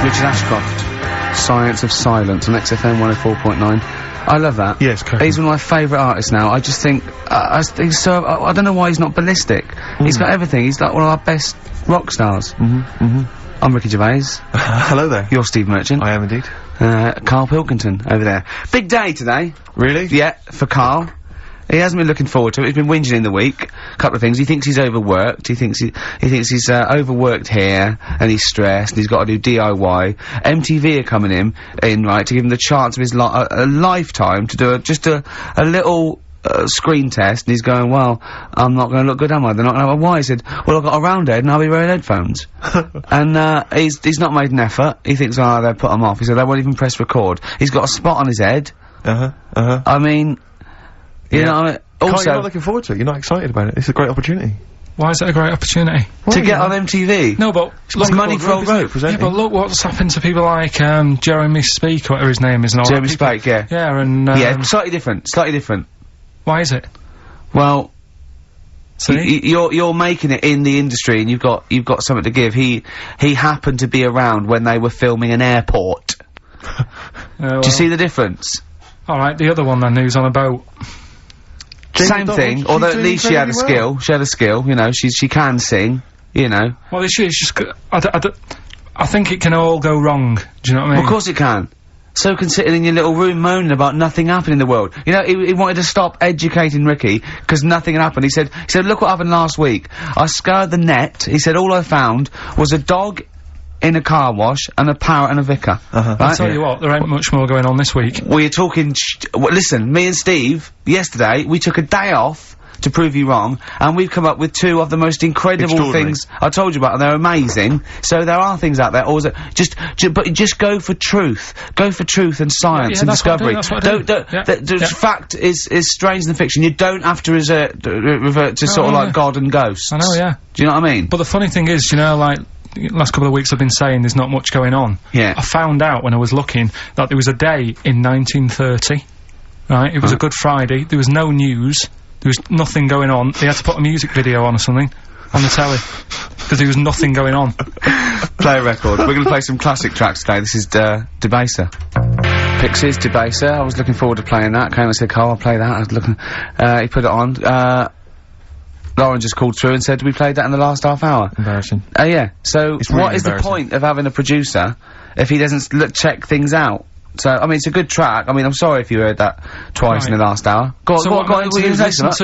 Richard Ashcroft, Science of Silence on XFM 104.9. I love that. Yes, correct. He's one of my favourite artists now. I just think, I don't know why he's not ballistic. He's got everything. He's like one of our best rock stars. I'm Ricky Gervais. Hello there. You're Steve Merchant. I am indeed. Carl Pilkington over there. Big day today. Really? Yeah, for Carl. He hasn't been looking forward to it. He's been whinging in the week. A couple of things. He thinks he's overworked. He thinks he's overworked here, and he's stressed, and he's got to do DIY. MTV are coming in, right, to give him the chance of his a lifetime to do just a little screen test, and he's going, well, I'm not going to look good, am I? They're not going to. Why? He said, well, I've got a round head, and I'll be wearing headphones. And he's not made an effort. He thinks, oh, they'll put him off. He said, they won't even press record. He's got a spot on his head. I mean. You know, also, you're not looking forward to it. You're not excited about it. It's a great opportunity. Why is it a great opportunity? To get on MTV. No, but look, money for old rope. Yeah, but look what's happened to people like Jeremy Speak, whatever his name is, and all Jeremy Speak, yeah. Yeah, and yeah, slightly different. Slightly different. Why is it? Well, see, you're making it in the industry, and you've got something to give. He happened to be around when they were filming an airport. Well. Do you see the difference? All right, the other one then, who's on a boat. Same thing, although at least she had a skill. She had a skill, you know, she can sing, you know. Well, it's just, I think it can all go wrong, do you know what I mean? Well, of course it can. So can sitting in your little room moaning about nothing happening in the world. You know, he wanted to stop educating Ricky, because nothing had happened. He said, look what happened last week. I scoured the net, he said, all I found was a dog in a car wash, and a parrot and a vicar. Right? I'll tell you what, there ain't much more going on this week. We're talking listen, me and Steve, yesterday, we took a day off to prove you wrong, and we've come up with two of the most incredible things I told you about, and they're amazing. So there are things out there, or is it but just go for truth. Go for truth and science and discovery. Fact is stranger than fiction. You don't have to revert to sort of like God and ghosts. I know, yeah. Do you know what I mean? But the funny thing is, you know, like, last couple of weeks I've been saying there's not much going on. Yeah. I found out when I was looking that there was a day in 1930, right? It was a Good Friday, there was no news, there was nothing going on, they had to put a music video on or something, on the telly, because there was nothing going on. Play a record. We're gonna play some classic tracks today. This is, Debaser. Pixies, Debaser. I was looking forward to playing that. Came and said, Carl, I'll play that. I was looking, he put it on, Lauren just called through and said, we played that in the last half hour. Embarrassing. Yeah. So, It's really what is the point of having a producer if he doesn't check things out? So, I mean, it's a good track. I mean, I'm sorry if you heard that twice in the last hour. Go on,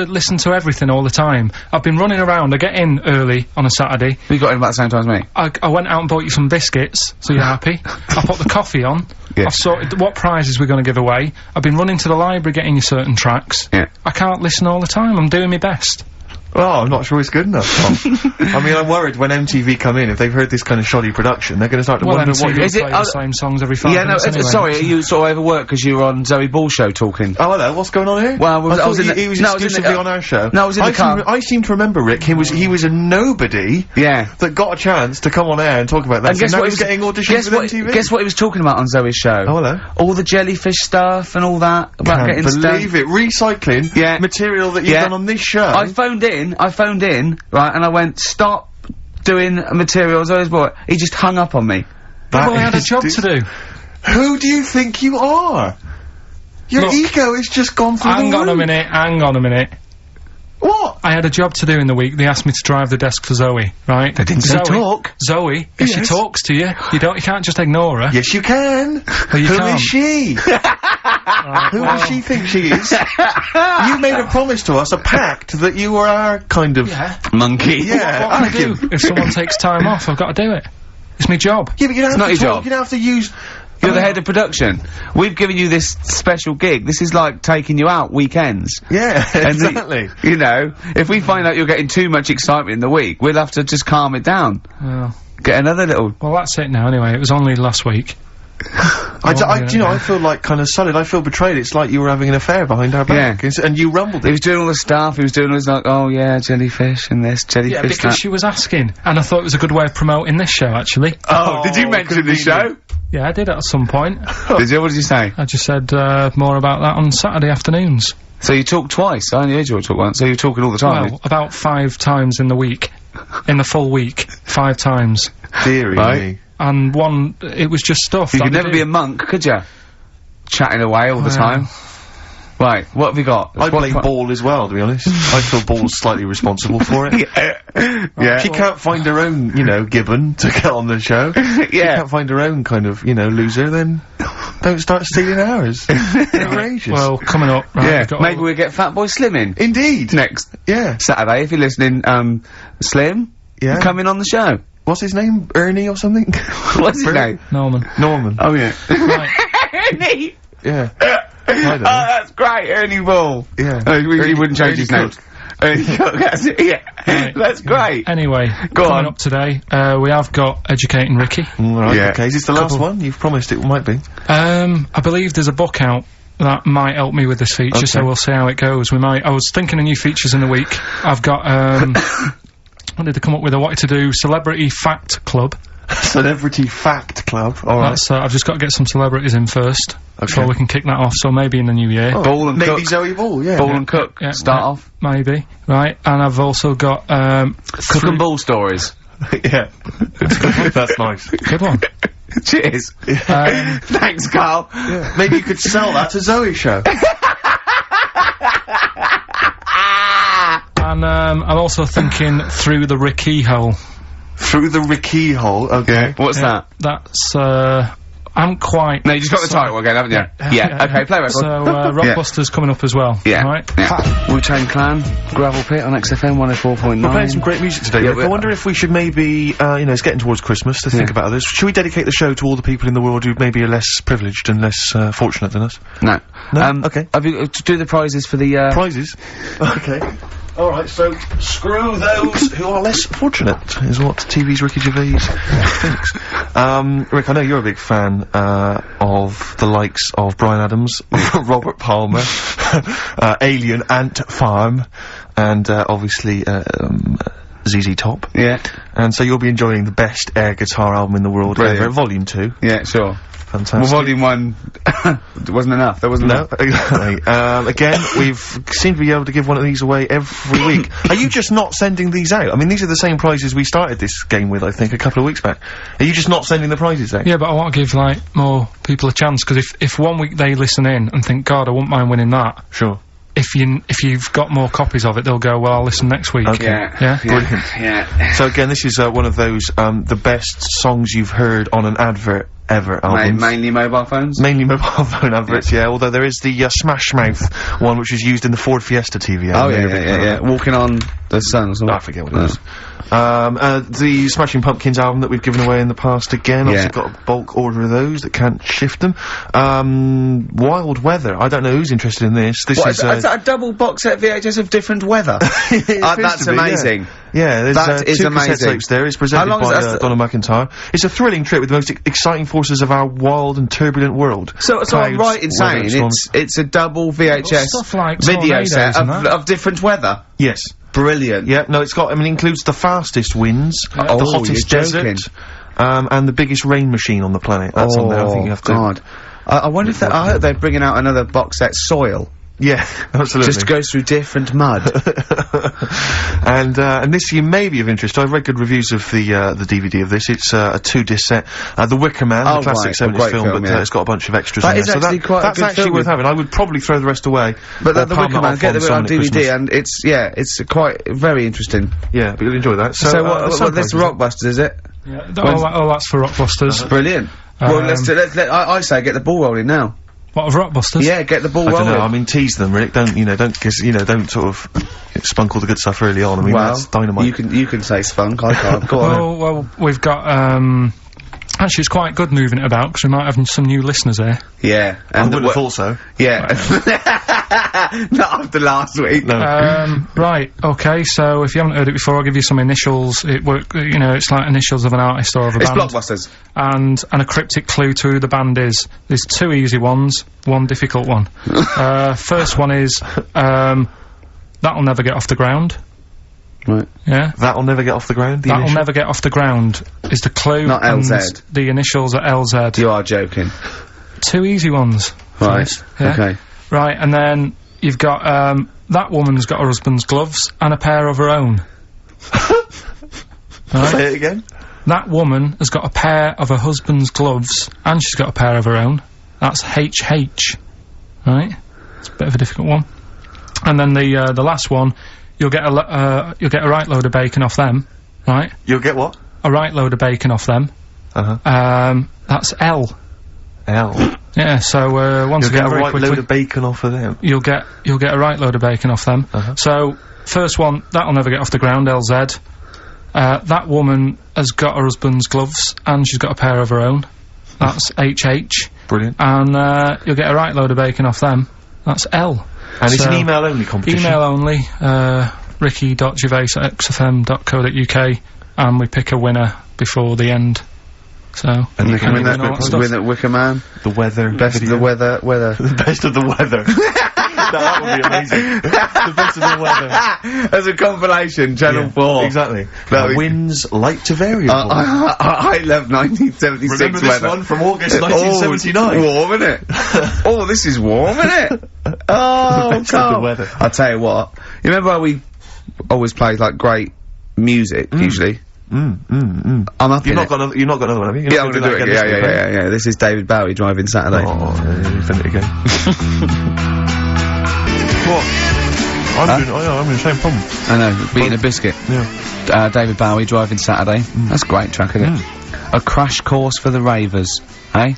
listen to everything all the time. I've been running around, I get in early on a Saturday. We got in about the same time as me. I went out and bought you some biscuits, so you're happy. I put the coffee on. Yeah. I've sorted what prizes we're gonna give away. I've been running to the library getting you certain tracks. Yeah. I can't listen all the time, I'm doing my best. Well, I'm not sure it's good enough, Tom. I mean, I'm worried when MTV come in, if they've heard this kind of shoddy production, they're gonna start to wonder what is it. The same songs every 5 minutes anyway. Sorry, are you sort of overworked because you were on Zoe Ball's show talking? Oh, hello, what's going on here? Well, I was exclusively on our show. No, I was in the car. I seem to remember, Rick, he was a nobody. Yeah. That got a chance to come on air and talk about that. And guess what he's getting auditions with MTV? Guess what he was talking about on Zoe's show? Oh, hello. All the jellyfish stuff and all that. About getting believe it. Recycling material that you've done on this show. I phoned in, right, and I went, stop doing materials. He just hung up on me. Well, I had a job to do. Who do you think you are? Your ego has just gone through the roof. Hang on a minute. What? I had a job to do in the week. They asked me to drive the desk for Zoe, right? They didn't say talk. Zoe, if she talks to you, you can't just ignore her. Yes, you can. Well, Who is she? Who does she think she is? You made a promise to us, a pact, that you were our kind of monkey. Yeah. What can I do? If someone takes time off, I've got to do it. It's my job. Yeah, but you don't have to talk. You don't have to use. You're the head of production. We've given you this special gig. This is like taking you out weekends. Yeah, exactly. You know, if we find out you're getting too much excitement in the week, we'll have to just calm it down. Well. Get another little... Well, that's it now anyway. It was only last week. you know, I feel like kind of solid. I feel betrayed. It's like you were having an affair behind our back. And you rumbled it. He was doing all the stuff. He was doing all this like, oh yeah, jellyfish and this, jellyfish Yeah, because she was asking. And I thought it was a good way of promoting this show, actually. Oh, did you mention the show? Yeah, I did at some point. Did you? What did you say? I just said, more about that on Saturday afternoons. So you talked twice. I only heard you talk once, so you're talking all the time. Well, about 5 times in the week. In the full week. 5 times. Deary me. and one, it was just stuff. You could never be a monk, could you? Chatting away all the time. Right, what have you got? I blame Ball as well, to be honest. I feel Ball's slightly responsible for it. Yeah. She can't find her own, you know, gibbon to get on the show. She can't find her own kind of, you know, loser, then don't start stealing ours. Outrageous. Well, coming up, right, maybe we'll get Fatboy Slim in. Indeed. Next. Yeah. Saturday, if you're listening, Slim, come in on the show. What's his name? Ernie or something? What's his name? Norman. Oh, yeah. Right. Ernie! Yeah. Oh, that's great, Ernie Ball. Yeah. He wouldn't change his name. Ernie Cook, that's it, yeah. Right. That's great. Anyway, Go coming on. up today, we have got Educating Ricky. Right, Yeah. okay. Is this the last one? You've promised it might be. I believe there's a book out that might help me with this feature, so we'll see how it goes. I was thinking of new features in the week. I've got, what did they come up with? I wanted to do Celebrity Fact Club. Celebrity Fact Club. Alright. I've just got to get some celebrities in first, before we can kick that off, so maybe in the new year. Oh, Ball and maybe Cook. Zoe Ball, yeah. Ball and Cook. Start off. Maybe. Right, and I've also got, Cook and Ball stories. Yeah. That's nice. good one. Cheers. Thanks, Carl. Yeah. Maybe you could sell that to Zoe's show. And, I'm also thinking Through the Ricky Hole. Through the Ricky hole, okay. What's that? That's, I'm quite... No, you just got the title again, haven't you? Yeah. Okay, play record. So, Rockbusters coming up as well. Yeah. Right? Yeah. Wu-Tang Clan, Gravel Pit on XFM 104.9. We're playing some great music today. Yeah, I wonder if we should maybe, you know, it's getting towards Christmas to think about others. Should we dedicate the show to all the people in the world who maybe are less privileged and less, fortunate than us? No. No? Okay. Have you, do the prizes for the, Prizes? Okay. Alright, so, screw those who are less fortunate, is what TV's Ricky Gervais thinks. Rick, I know you're a big fan, of the likes of Bryan Adams, Robert Palmer, Alien Ant Farm, and, obviously, ZZ Top. Yeah. And so you'll be enjoying the best air guitar album in the world ever, Volume 2. Yeah, sure. Fantastic. Well, Volume 1 wasn't enough. There wasn't enough. Exactly. Again, we've seemed to be able to give one of these away every week. Are you just not sending these out? I mean, these are the same prizes we started this game with, I think, a couple of weeks back. Are you just not sending the prizes out? Yeah, but I want to give, like, more people a chance, because if 1 week they listen in and think, God, I wouldn't mind winning that. Sure. If you've got more copies of it, they'll go, well, I'll listen next week. Okay. Yeah? Brilliant. Yeah. So again, this is, one of those, the best songs you've heard on an advert ever albums. Mainly mobile phones? Mainly mobile phone adverts, yeah. Although there is the, Smash Mouth one, which is used in the Ford Fiesta TV. Oh, yeah. Walking on the Sun or something. I forget what it is. The Smashing Pumpkins album that we've given away in the past again. Yeah. I've got a bulk order of those that can't shift them. Wild Weather. I don't know who's interested in this. This is a double box set VHS of different weather. That's amazing. Yeah, there's That is two amazing. cassette tapes there. It's presented How long by is that? Donna McIntyre. It's a thrilling trip with the most exciting forces of our wild and turbulent world. So I'm Clouds, right in weather, saying storms. it's a double VHS Stuff like video tornadoes set and that. of different weather. Yes. Brilliant. Yeah, no, it's got, I mean, it includes the fastest winds, the Oh, hottest you're desert, joking. and the biggest rain machine on the planet. That's on there, I think you have to... God. I wonder if I hope they're bringing out another box set, Soil. Yeah, absolutely. Just goes through different mud. And this you may be of interest. I've read good reviews of the DVD of this. It's a 2-disc set. The Wicker Man, the classic 70s film, but it's got a bunch of extras in there. That is actually quite a that's good actually film. worth having. I would probably throw the rest away. But the palm Wicker that Man, off get it on someone at DVD, Christmas. and it's quite very interesting. Yeah, but you'll enjoy that. So what this Rockbusters, is it? Yeah, that's for Rockbusters. Brilliant. Well, I say get the ball rolling now. What, of Rockbusters? Yeah, get the ball I rolling. don't know, I mean, tease them, Rick. Don't sort of spunk all the good stuff early on. I mean, that's dynamite. You can say spunk, I can't. Go on. Well, we've got, actually, it's quite good moving it about, because we might have some new listeners here. Yeah. I wouldn't have thought so. Yeah. Not after last week. No. Right, okay, so if you haven't heard it before, I'll give you some initials. It's like initials of an artist or of a It's band. Blockbusters. And a cryptic clue to who the band is. There's 2 easy ones, 1 difficult one. First one is, That'll Never Get Off the Ground. Right. Yeah? That'll Never Get Off the Ground? That'll Never Get Off the Ground is the clue. Not and LZ. the initials are LZ. You are joking. 2 easy ones. Right. First, yeah? Okay. Right, and then you've got, that woman's got her husband's gloves and a pair of her own. Say it again. That woman has got a pair of her husband's gloves, and she's got a pair of her own. That's HH. Right? It's a bit of a difficult one. And then the last one, you'll get a right load of bacon off them. Right? You'll get what? A right load of bacon off them. That's L. L. Yeah, so, once again, very quickly. You'll get a right load of bacon off of them. You'll get a right load of bacon off them. So, first one, that'll never get off the ground, LZ. That woman has got her husband's gloves, and she's got a pair of her own. That's HH. Brilliant. And, you'll get a right load of bacon off them. That's L. And it's an email-only competition? Email only, ricky.gervais@xfm.co.uk, and we pick a winner before the end. So, and you can win that Wicker Man. The weather. Best of the weather. The best of the weather. That would be amazing. The best of the weather. As a compilation, Channel 4. Exactly. Winds light to variable. I love 1976 Remember this weather. one from August 1979? Warm, isn't it? Oh, this is warm, isn't it? Oh, the best of the weather. I'll tell you what. You remember how we always play, like, great music, usually? I'm up You've not got another one, have you? Yeah, I'm gonna do it. Yeah. This is David Bowie driving Saturday. Oh, send it again. What? I'm in the same problem. I know, beating a biscuit. Yeah. David Bowie driving Saturday. That's a great track, isn't it? A crash course for the ravers, eh?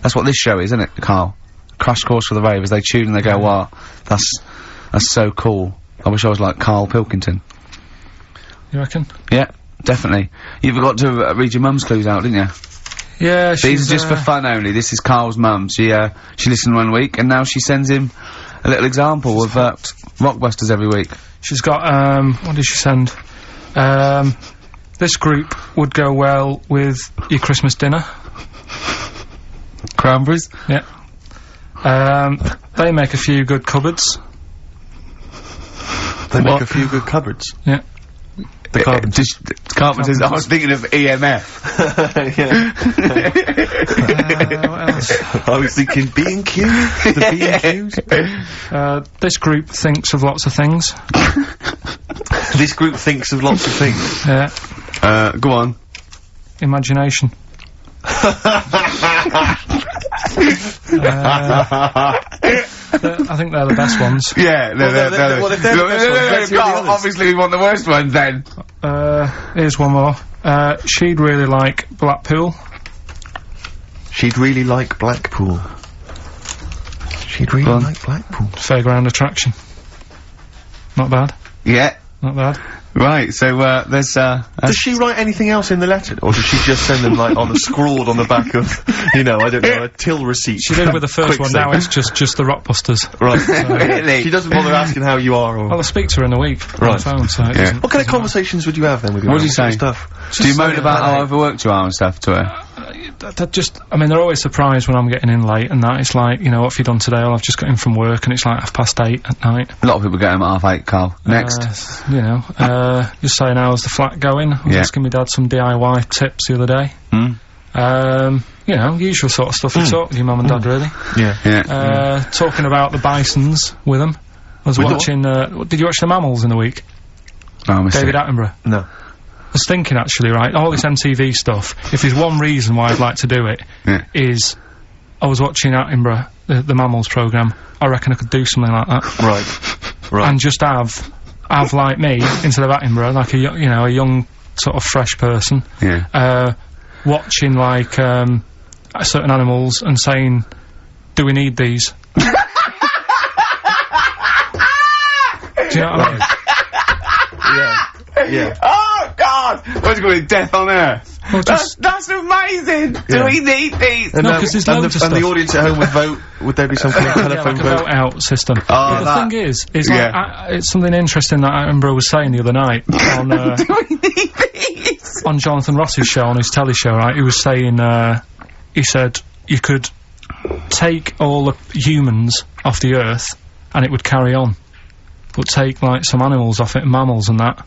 That's what this show is, isn't it, Carl? Crash course for the ravers. They tune and they go, wow, that's so cool. I wish I was like Carl Pilkington. You reckon? Yeah. Definitely. You forgot to read your mum's clues out, didn't you? Yeah, These are just for fun only. This is Carl's mum. She listened one week, and now she sends him a little example of Rockbusters every week. She's got, what did she send? This group would go well with your Christmas dinner. Cranberries? Yeah. They make a few good cupboards. They make a few good cupboards? Yeah. The Carpenters. Carpenters. I was thinking of EMF. What else? I was thinking B&Q. The B&Qs. This group thinks of lots of things. This group thinks of lots of things. Yeah. Go on. Imagination. I think they're the best ones. Yeah, they're the best ones. Obviously, we want the worst ones then. Here's one more. She'd really like Blackpool. She'd really like Blackpool. She'd really like Blackpool. Fairground attraction. Not bad. Yeah. Not bad. Right, so, there's, does she write anything else in the letter? Or does she just send them, like, scrawled on the back of, you know, I don't know, a till receipt? She did with the first one, now it's just the Rockbusters. Right. Really? She doesn't bother asking how you are, or... Well, I speak to her in a week. Right. On the phone, so What kind of conversations would you have, then, with your What do you say? Stuff? Do you moan about how overworked you are and stuff to her? I mean, they're always surprised when I'm getting in late and that. It's like, you know, what have you done today? Well, I've just got in from work and it's like 8:30 at night. A lot of people get home at 8:30, Carl. Next. You know, just saying, how's the flat going? I was asking my dad some DIY tips the other day. You know, usual sort of stuff you talk with your mum and dad, really. Yeah. Talking about the bisons with them. I was watching, did you watch The Mammals in the week? Oh, David Attenborough. No. I was thinking, actually, right, all this MTV stuff, if there's one reason why I'd like to do it, is I was watching Attenborough, the Mammals programme. I reckon I could do something like that. Right. And just have like me, instead of Attenborough, like a young, sort of fresh person. Yeah. Watching, like, certain animals and saying, do we need these? Do you know what I mean? Yeah. Oh, God! What's going to be Death on Earth? Well, that's amazing! Do we need these? No, because there's loads of stuff. And the audience at home would vote. Would there be something like a telephone like a vote out system. Oh, the thing is like, it's something interesting that Attenborough was saying the other night on, Do we need these? on Jonathan Ross's show, on his telly show, right? He was saying, he said, you could take all the humans off the Earth and it would carry on. But take, like, some animals off it, mammals and that,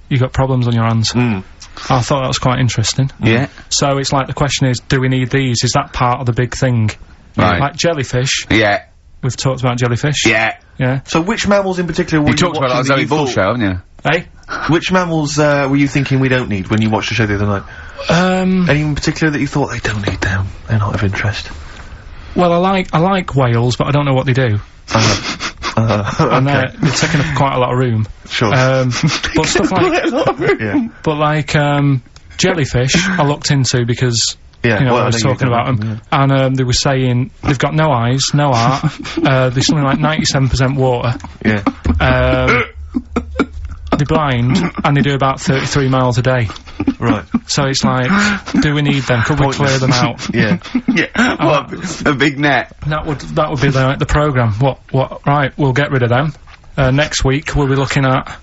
you got problems on your hands. I thought that was quite interesting. Yeah. So it's like, the question is, do we need these? Is that part of the big thing? Right. Like jellyfish. Yeah. We've talked about jellyfish. Yeah. Yeah. So which mammals in particular were you talked about that on Zoe Ball show, haven't you? Eh? Which mammals were you thinking we don't need when you watched the show the other night? Any in particular that you thought they don't need them? They're not of interest. Well, I like whales, but I don't know what they do. And Okay. they're taking up quite a lot of room. Sure. But stuff like, Yeah. but like, jellyfish, I looked into because, Yeah, you know, well, I was know you talking don't about like them, and they were saying they've got no eyes, no heart, they're something like 97% water, Yeah. they're blind, and they do about 33 miles a day. Right. So it's like, do we need them? Could we clear them out? Yeah. Yeah. What? A big net. That would be the programme. What? Right, we'll get rid of them. Next week we'll be looking at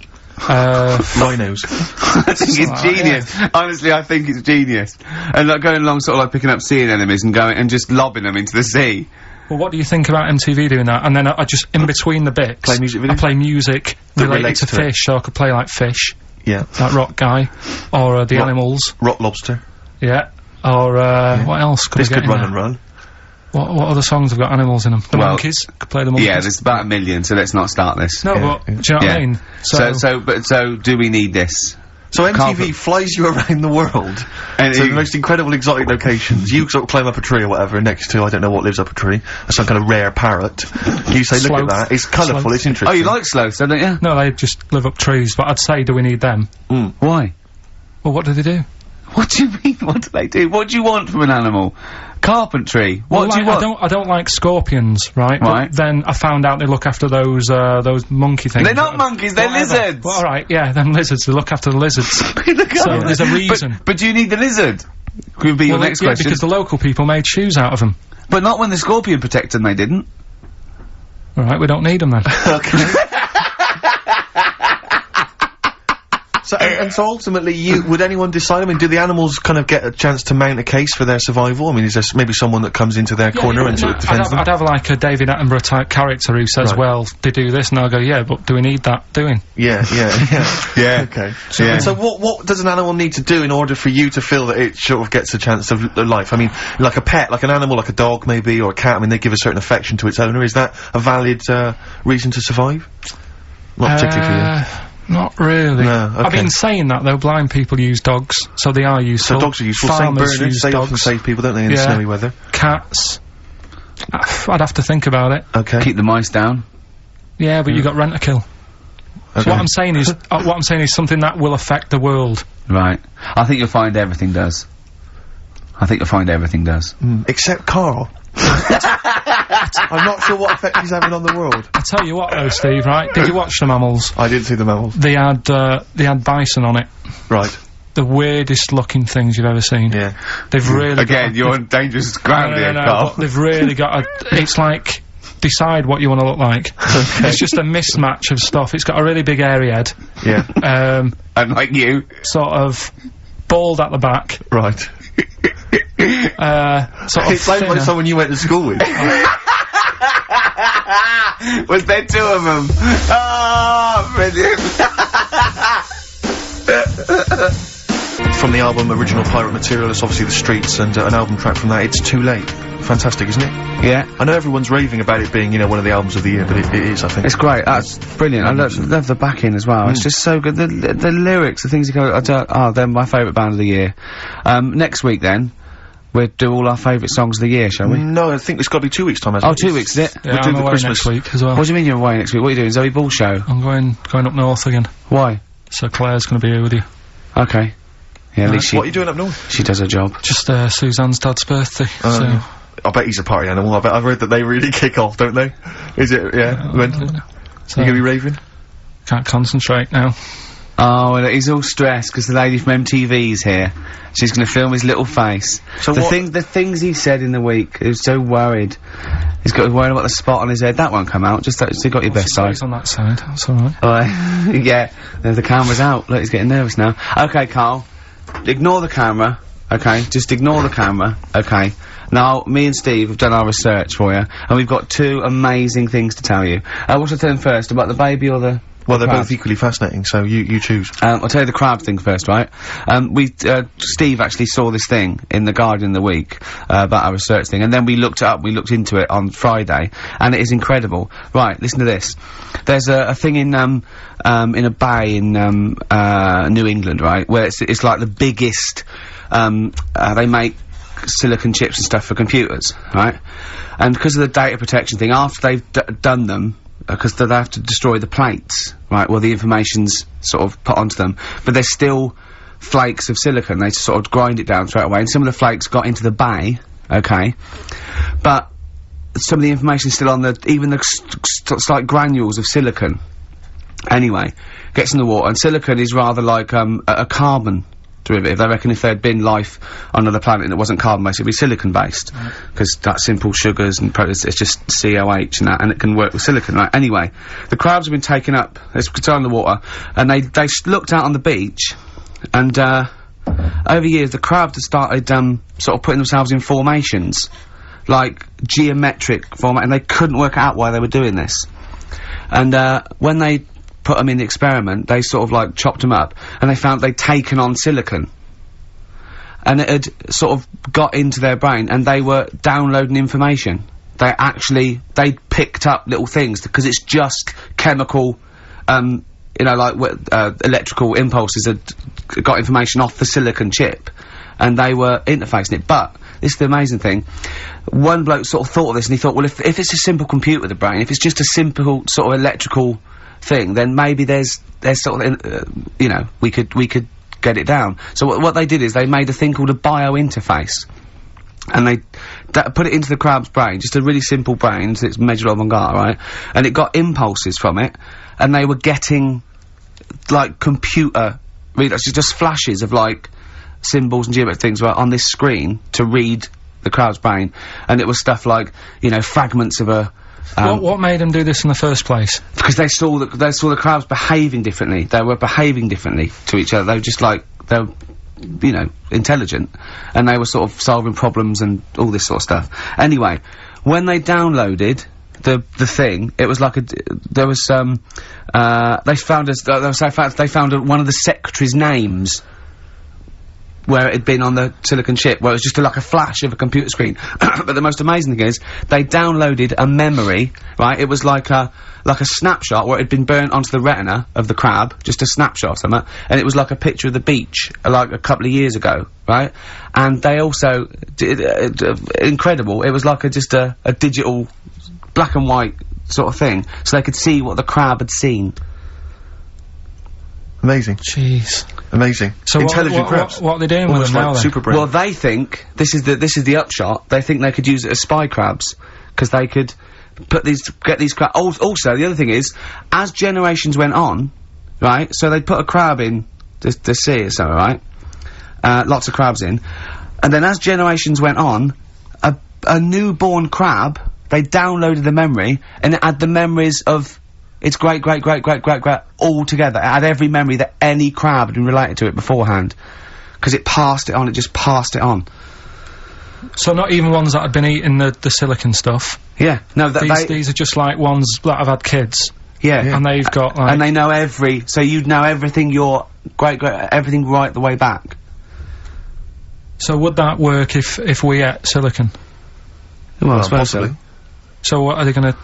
Rhinos. I think it's genius. Honestly, I think it's genius. And like going along, sort of like picking up sea anemones and going and just lobbing them into the sea. Well, what do you think about MTV doing that? And then I just, in between the bits, Play music videos? I play music That related relates to to it. fish, so I could play like Fish, Yeah. like Rock Guy, or the Animals, Rock Lobster. yeah, or what else could This I get could in run there? and run. What other songs have got animals in them? The Well, Monkeys, could play the Monkeys. Yeah, there's about 1 million, so let's not start this. No, Yeah, but, yeah. do you know what I mean? So do we need this? So MTV Carpet. flies you around the world And to it- the most incredible exotic locations. You sort of climb up a tree or whatever next to, I don't know what lives up a tree, some kind of rare parrot. You say, look Sloth. at that, it's colourful, Sloth. it's interesting. Oh, you like sloths, don't you? No, they just live up trees, but I'd say, do we need them? Why? Well, what do they do? What do you mean? What do they do? What do you want from an animal? Carpentry. What Well, do you like, want? I don't like scorpions, right? Right. But then I found out they look after those monkey things. They're not monkeys, they're Whatever. lizards. Well, alright, yeah, them lizards, they look after the lizards. So there's a reason. But do you need the lizard? Could be your Well, next yeah, question. because the local people made shoes out of them. But not when the scorpion protected them, they didn't. Alright, we don't need them then. Okay. So, and so ultimately, would anyone decide? I mean, do the animals kind of get a chance to mount a case for their survival? I mean, is there maybe someone that comes into their corner and sort of defends them? I'd have like a David Attenborough type character who says, Right. well, they do this, and I'll go, yeah, but do we need that doing? Yeah. Yeah. Okay. Yeah. So what does an animal need to do in order for you to feel that it sort of gets a chance of life? I mean, like a pet, like an animal, like a dog maybe, or a cat, I mean, they give a certain affection to its owner. Is that a valid, reason to survive? Not particularly for you. Not really. No, okay. I've been saying that though, blind people use dogs, so they are useful. So dogs are useful. Farmers St. Bernards, use they often dogs. save people, don't they, in Yeah. snowy weather? Cats. I'd have to think about it. Okay. Keep the mice down. Yeah, but you got rent-a-kill. Okay. So what I'm saying is something that will affect the world. Right. I think you'll find everything does. I think you'll find everything does. Except Carl. I'm not sure what effect he's having on the world. I tell you what though, Steve, right? Did you watch the mammals? I didn't see the mammals. They had bison on it. Right. The weirdest looking things you've ever seen. Yeah. They've really Again, you're on dangerous ground here, but Carl. they've really got a, it's like, decide what you want to look like. It's just a mismatch of stuff. It's got a really big airy head. Yeah. Unlike you. Sort of bald at the back. Right. Sort of It sounds like thinner. someone you went to school with. Was there two of them? Oh, brilliant. From the album Original Pirate Material, it's obviously The Streets, and an album track from that, It's Too Late. Fantastic, isn't it? Yeah. I know everyone's raving about it being, you know, one of the albums of the year, but it is, I think. It's great. That's brilliant. I love the backing as well. It's just so good. The lyrics, the things you go, they're my favourite band of the year. Next week then, we'll do all our favourite songs of the year, shall we? No, I think it's got to be 2 weeks' time, hasn't Oh, it? 2 weeks, is it? Yeah, we'll do I'm the away Christmas. next week as well. What do you mean you're away next week? What are you doing? Zoe Ball show? I'm going up north again. Why? So Claire's going to be here with you. Okay. Yeah, at least What are you doing up north? she does her job. Just Suzanne's dad's birthday. So I bet he's a party animal. I've heard that they really kick off, don't they? Is it? Yeah. When? You gonna be raving? can't concentrate now. Oh, well, he's all stressed because the lady from MTV's here. She's going to film his little face. So the what- the things he said in the week, he was so worried. He's got worried about the spot on his head. That won't come out. Just you got your best side. It's on that side. That's all right. Yeah, the camera's out. Look, he's getting nervous now. Okay, Carl. Ignore the camera. Okay, just ignore the camera. Okay. Now, me and Steve have done our research for you, and we've got two amazing things to tell you. What should I tell him first? About the baby or the... Well, they're crab? both equally fascinating, so you choose. I'll tell you the crab thing first, right? Steve actually saw this thing in The Guardian the week, about our research thing, and then we looked it up, we looked into it on Friday, and it is incredible. Right, listen to this. There's a thing in a bay in, New England, right, where it's like the biggest, they make silicon chips and stuff for computers, right? And because of the data protection thing, after they've done them, because they have to destroy the plates, right? Well, the information's sort of put onto them, but there's still flakes of silicon. They sort of grind it down straight away, and some of the flakes got into the bay, okay? But some of the information's still on even the slight granules of silicon. Anyway, gets in the water, and silicon is rather like a carbon derivative. They reckon if there had been life on another planet that wasn't carbon-based, it'd be silicon-based. Because that's simple sugars and it's just COH and that, and it can work with silicon, right? Anyway, the crabs have been taken up, it's down in the water, and they looked out on the beach, and, over years, the crabs have started, sort of putting themselves in formations, like geometric format, and they couldn't work out why they were doing this. And, when they put them in the experiment, they sort of like chopped them up, and they found they'd taken on silicon. And it had sort of got into their brain, and they were downloading information. They picked up little things, because it's just chemical, you know, like, electrical impulses that got information off the silicon chip, and they were interfacing it. But, this is the amazing thing, one bloke sort of thought of this, and he thought, well, if it's a simple computer with a brain, if it's just a simple sort of electrical thing, then maybe there's sort of, you know, we could get it down. So what they did is they made a thing called a biointerface, and they put it into the crab's brain, just a really simple brain, so it's measured avant-garde, right? And it got impulses from it, and they were getting, like, computer readouts, just flashes of, like, symbols and geometric things right on this screen to read the crab's brain, and it was stuff like, you know, fragments of a what made them do this in the first place? Because they saw the crabs behaving differently. They were behaving differently to each other. They were just like, they were, you know, intelligent, and they were sort of solving problems and all this sort of stuff. Anyway, when they downloaded the thing, it was like there was they found one of the secretary's names where it had been on the silicon chip, where it was just like a flash of a computer screen. But the most amazing thing is, they downloaded a memory, right? It was like a snapshot where it had been burnt onto the retina of the crab, just a snapshot or something, and it was like a picture of the beach, like a couple of years ago, right? And they also did, incredible, it was like just a digital, black and white sort of thing, so they could see what the crab had seen. Amazing. Jeez. Amazing. So intelligent crabs. What are they doing with them now, then? Super brain. Well, they think, this is the upshot, they think they could use it as spy crabs, because they could get these crabs. Also, the other thing is, as generations went on, right, so they'd put a crab in the sea or something, right? Lots of crabs in. And then as generations went on, a newborn crab, they downloaded the memory, and it had the memories of its great all together. It had every memory that any crab had been related to it beforehand. Because it passed it on, it just passed it on. So not even ones that had been eating the silicon stuff? Yeah. No, these are just like ones that have had kids? Yeah. And they've got, like... And they know so you'd know everything everything right the way back. So would that work if we ate silicon? Well, I suppose possibly. So what are they gonna...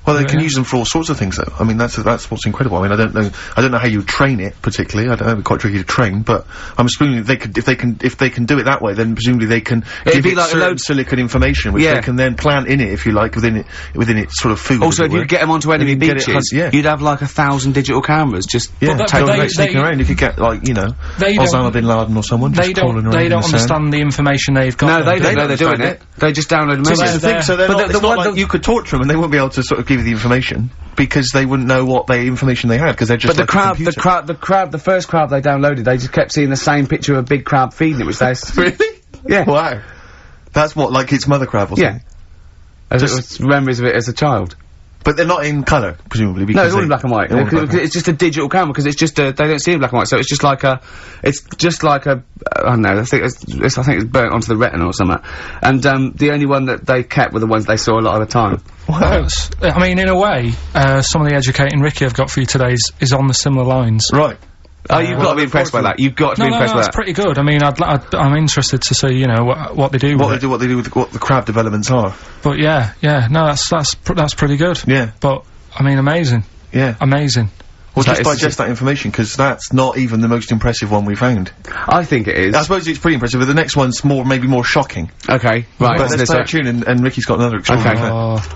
Well, they can use them for all sorts of things, though. I mean, that's what's incredible. I mean, I don't know how you train it particularly. I don't know, it'd be quite tricky to train, but I'm assuming if they can do it that way, then presumably they can give it like certain silicon information, which they can then plant in it, if you like, within its sort of food. Also, if you get them onto enemy beaches, you'd have like 1,000 digital cameras just sneaking around. You could get, like, you know, Osama bin Laden or someone just crawling around. They don't understand the information they've got. No, they don't know they're doing it. They just download a message. So it's not like you could torture them and they wouldn't be able to sort of give you the information, because they wouldn't know what information they had, because they're just. But the first crab they downloaded, they just kept seeing the same picture of a big crab feeding it, which they really? Yeah. Wow. That's what, like its mother crab or something? Yeah. As it was memories of it as a child. But they're not in colour, presumably, because no, it's all in black and white. It's just a digital camera, because it's just they don't see in black and white, so it's just like I don't know, I think it's burnt onto the retina or something. And, the only one that they kept were the ones they saw a lot of the time. Wow. I mean, in a way, some of the educating Ricky I've got for you today is on the similar lines. Right. Oh, you've got to be impressed by that. You've got to be impressed by that. That's pretty good. I mean, I'm interested to see, you know, what they do with it. What they do with what the crab developments are. But yeah, no, that's pretty good. Yeah. But, I mean, amazing. Yeah. Amazing. Well, just digest that information, because that's not even the most impressive one we found. I think it is. I suppose it's pretty impressive, but the next one's maybe more shocking. Okay, right. But let's play a tune, and Ricky's got another extraordinary fact.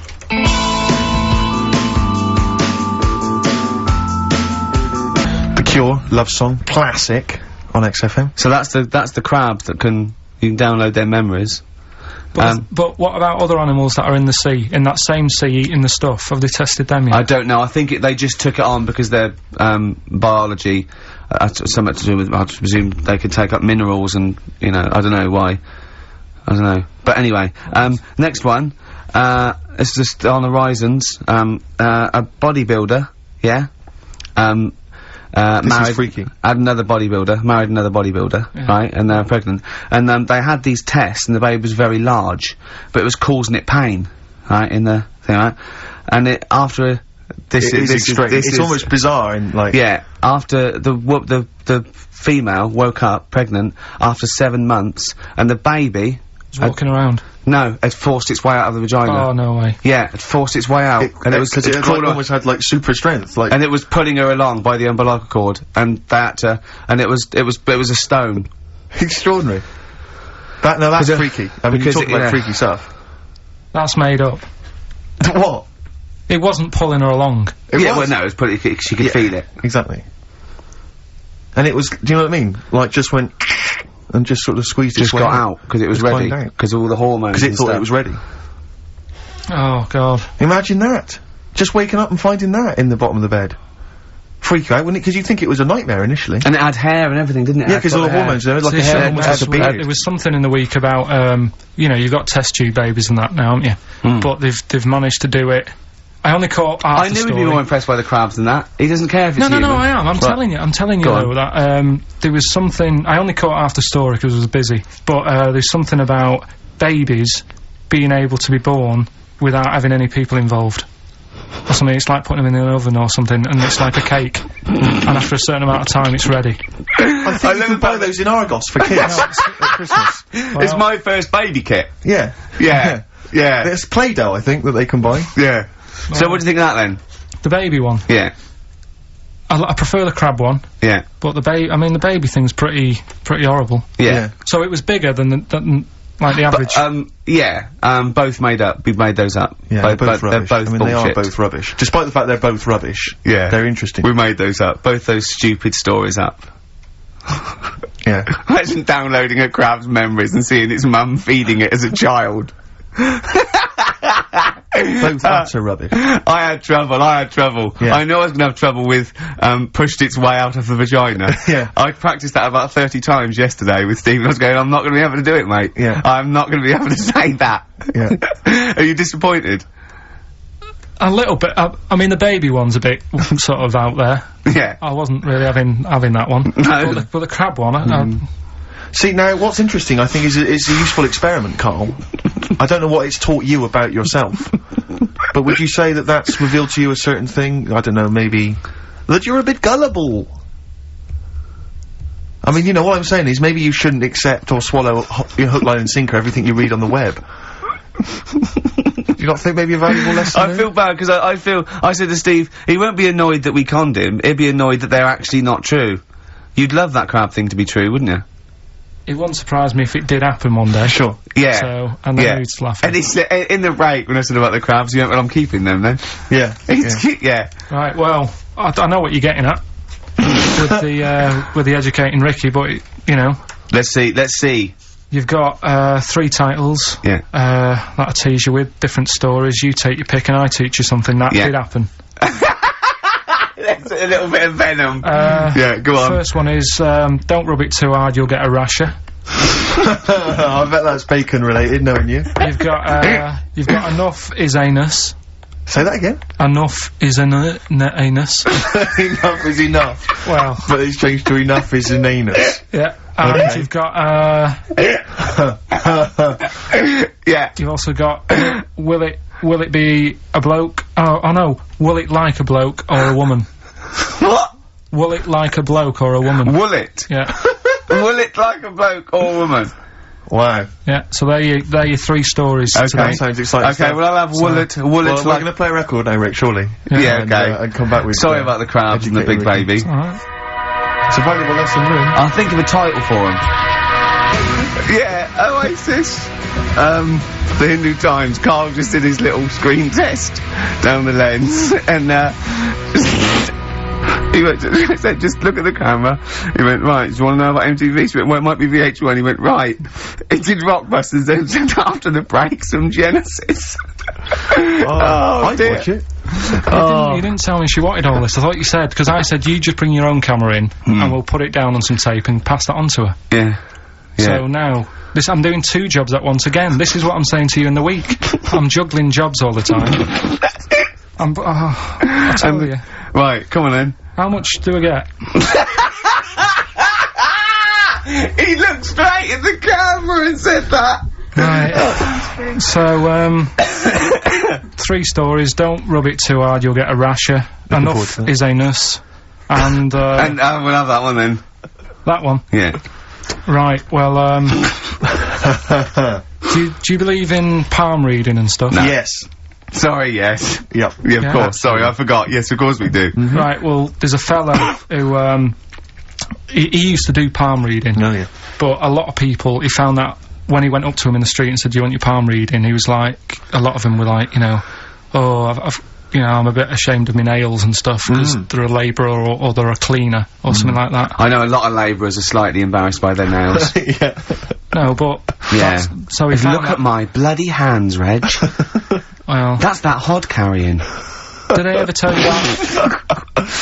The Cure, Love Song, classic on XFM. So that's the crabs that you can download their memories. But what about other animals that are in the sea, in that same sea, eating the stuff? Have they tested them yet? I don't know. I think they just took it on because their biology, something to do with, I presume they could take up minerals and, you know, I don't know why. I don't know. But anyway, next one, it's just on the horizons, a bodybuilder, yeah? This is freaky. Married another bodybuilder, right, and they're pregnant, and they had these tests, and the baby was very large, but it was causing it pain, right, in the thing, right, and it's almost bizarre, and like, yeah, after the female woke up pregnant after 7 months, and the baby was walking around. No, it forced its way out of the vagina. Oh, no way. Yeah, it forced its way out. And it almost had, like, super strength, like... And it was pulling her along by the umbilical cord, and that, and it was a stone. Extraordinary. That's freaky. I mean, you talk about freaky stuff. That's made up. What? It wasn't pulling her along. Well, no, it was she could feel it. Exactly. And it was, do you know what I mean? Like, just went... and just sort of squeezed its way out. Just got out, because it was ready. Because all the hormones. Because it thought it was ready. Oh, God. Imagine that. Just waking up and finding that in the bottom of the bed. Freak out, wouldn't it? Because you'd think it was a nightmare initially. And it had hair and everything, didn't it? Yeah, because all the hormones, there, like a hair, had a beard. There was something in the week about, you know, you've got test tube babies and that now, haven't you? But they've managed to do it. I only caught half the story. I knew he'd be more impressed by the crabs than that. He doesn't care if it's human. No, I am. I'm telling you though, that, there was something, I only caught half the story because I was busy, but, there's something about babies being able to be born without having any people involved. Or something, it's like putting them in an oven or something, and it's like a cake. And after a certain amount of time, it's ready. I think you can buy those in Argos for kids at Christmas. Well, it's my first baby kit. Yeah. There's Play-Doh, I think, that they can buy. Yeah. So what do you think of that then? The baby one? Yeah. I prefer the crab one. Yeah. But the baby thing's pretty horrible. Yeah. So it was bigger than like the average. Both we made those up. Yeah, they're both rubbish. They're both bullshit. They are both rubbish. Despite the fact they're both rubbish. Yeah. They're interesting. We made those up. Both those stupid stories up. Yeah. Imagine downloading a crab's memories and seeing its mum feeding it as a child. Both that's a rubbish. I had trouble. Yeah. I knew I was gonna have trouble with, pushed its way out of the vagina. Yeah. I practiced that about 30 times yesterday with Stephen. I was going, I'm not gonna be able to do it, mate. Yeah. I'm not gonna be able to say that. Yeah. Are you disappointed? A little bit. I mean, the baby one's a bit sort of out there. Yeah. I wasn't really having that one. No. But the crab one, See, now, what's interesting, I think, is a useful experiment, Carl. I don't know what it's taught you about yourself. But would you say that that's revealed to you a certain thing? I don't know, maybe... that you're a bit gullible. I mean, you know, what I'm saying is maybe you shouldn't accept or swallow hook, line and sinker everything you read on the web. Do you not think maybe a valuable lesson I feel bad, because I said to Steve, he won't be annoyed that we conned him, he'd be annoyed that they're actually not true. You'd love that crab thing to be true, wouldn't you? It wouldn't surprise me if it did happen one day. Sure. Yeah. So, and then he'd laughing. And it's, in the break, when I said about the crabs, you went, well, I'm keeping them then. Yeah. Yeah. Right, well, I know what you're getting at. with the educating Ricky, but, you know. Let's see. You've got, 3 titles. Yeah. That I tease you with, different stories, you take your pick and I teach you something, that did happen. That's a little bit of venom. Yeah, go on. The first one is, don't rub it too hard, you'll get a rasher. I bet that's bacon related, knowing you. You've got enough is anus. Say that again. Enough is anus. Enough is enough. Well. But it's changed to enough is an anus. Yeah. And you've got, yeah. You've also got, will it be a bloke? Oh no. Will it like a bloke or a woman? What? Will it like a bloke or a woman? Will it? Yeah. Will it like a bloke or a woman? Wow. Yeah, so they're your 3 stories today. That sounds exciting. Okay, stuff. well I'll have Woolet Well, we're like... gonna play a record now, Rick, surely. Yeah, And, okay. and come back with... Sorry about the crabs and the big educated Ricky. baby. Alright. It's a valuable lesson learned. I'll think of a title for him. Yeah, Oasis. The Hindu Times. Carl just did his little screen test down the lens, and he said, "Just look at the camera." He went, "Right, do you want to know about MTV?" She went, "Well, it might be VH1." He went, "Right." He did Rockbusters, then said after the break some Genesis. I'd dear. watch it. You didn't tell me she wanted all this. I thought you said, because I said you just bring your own camera in and we'll put it down on some tape and pass that on to her. Yeah. So now, I'm doing 2 jobs at once again. This is what I'm saying to you in the week. I'm juggling jobs all the time. I tell you. Right, come on then. How much do I get? He looked straight at the camera and said that. Right. So, 3 stories. Don't rub it too hard, you'll get a rasher. Enough is anus. And we'll have that one then. That one? Yeah. Right, well, do you believe in palm reading and stuff? No. Yes. Sorry, yes. Yep. Yeah, of course. Sorry, I forgot. Yes, of course we do. Right, well, there's a fella who, he used to do palm reading. Oh, yeah. But a lot of people, he found that when he went up to him in the street and said, "Do you want your palm reading?" he was like, a lot of them were like, you know, "Oh, I'm a bit ashamed of my nails and stuff because they're a labourer or they're a cleaner or something like that." I know a lot of labourers are slightly embarrassed by their nails. Yeah. No, but Yeah. so he found Look at my bloody hands, Reg. well, That's that hod carrying. did I ever tell you that?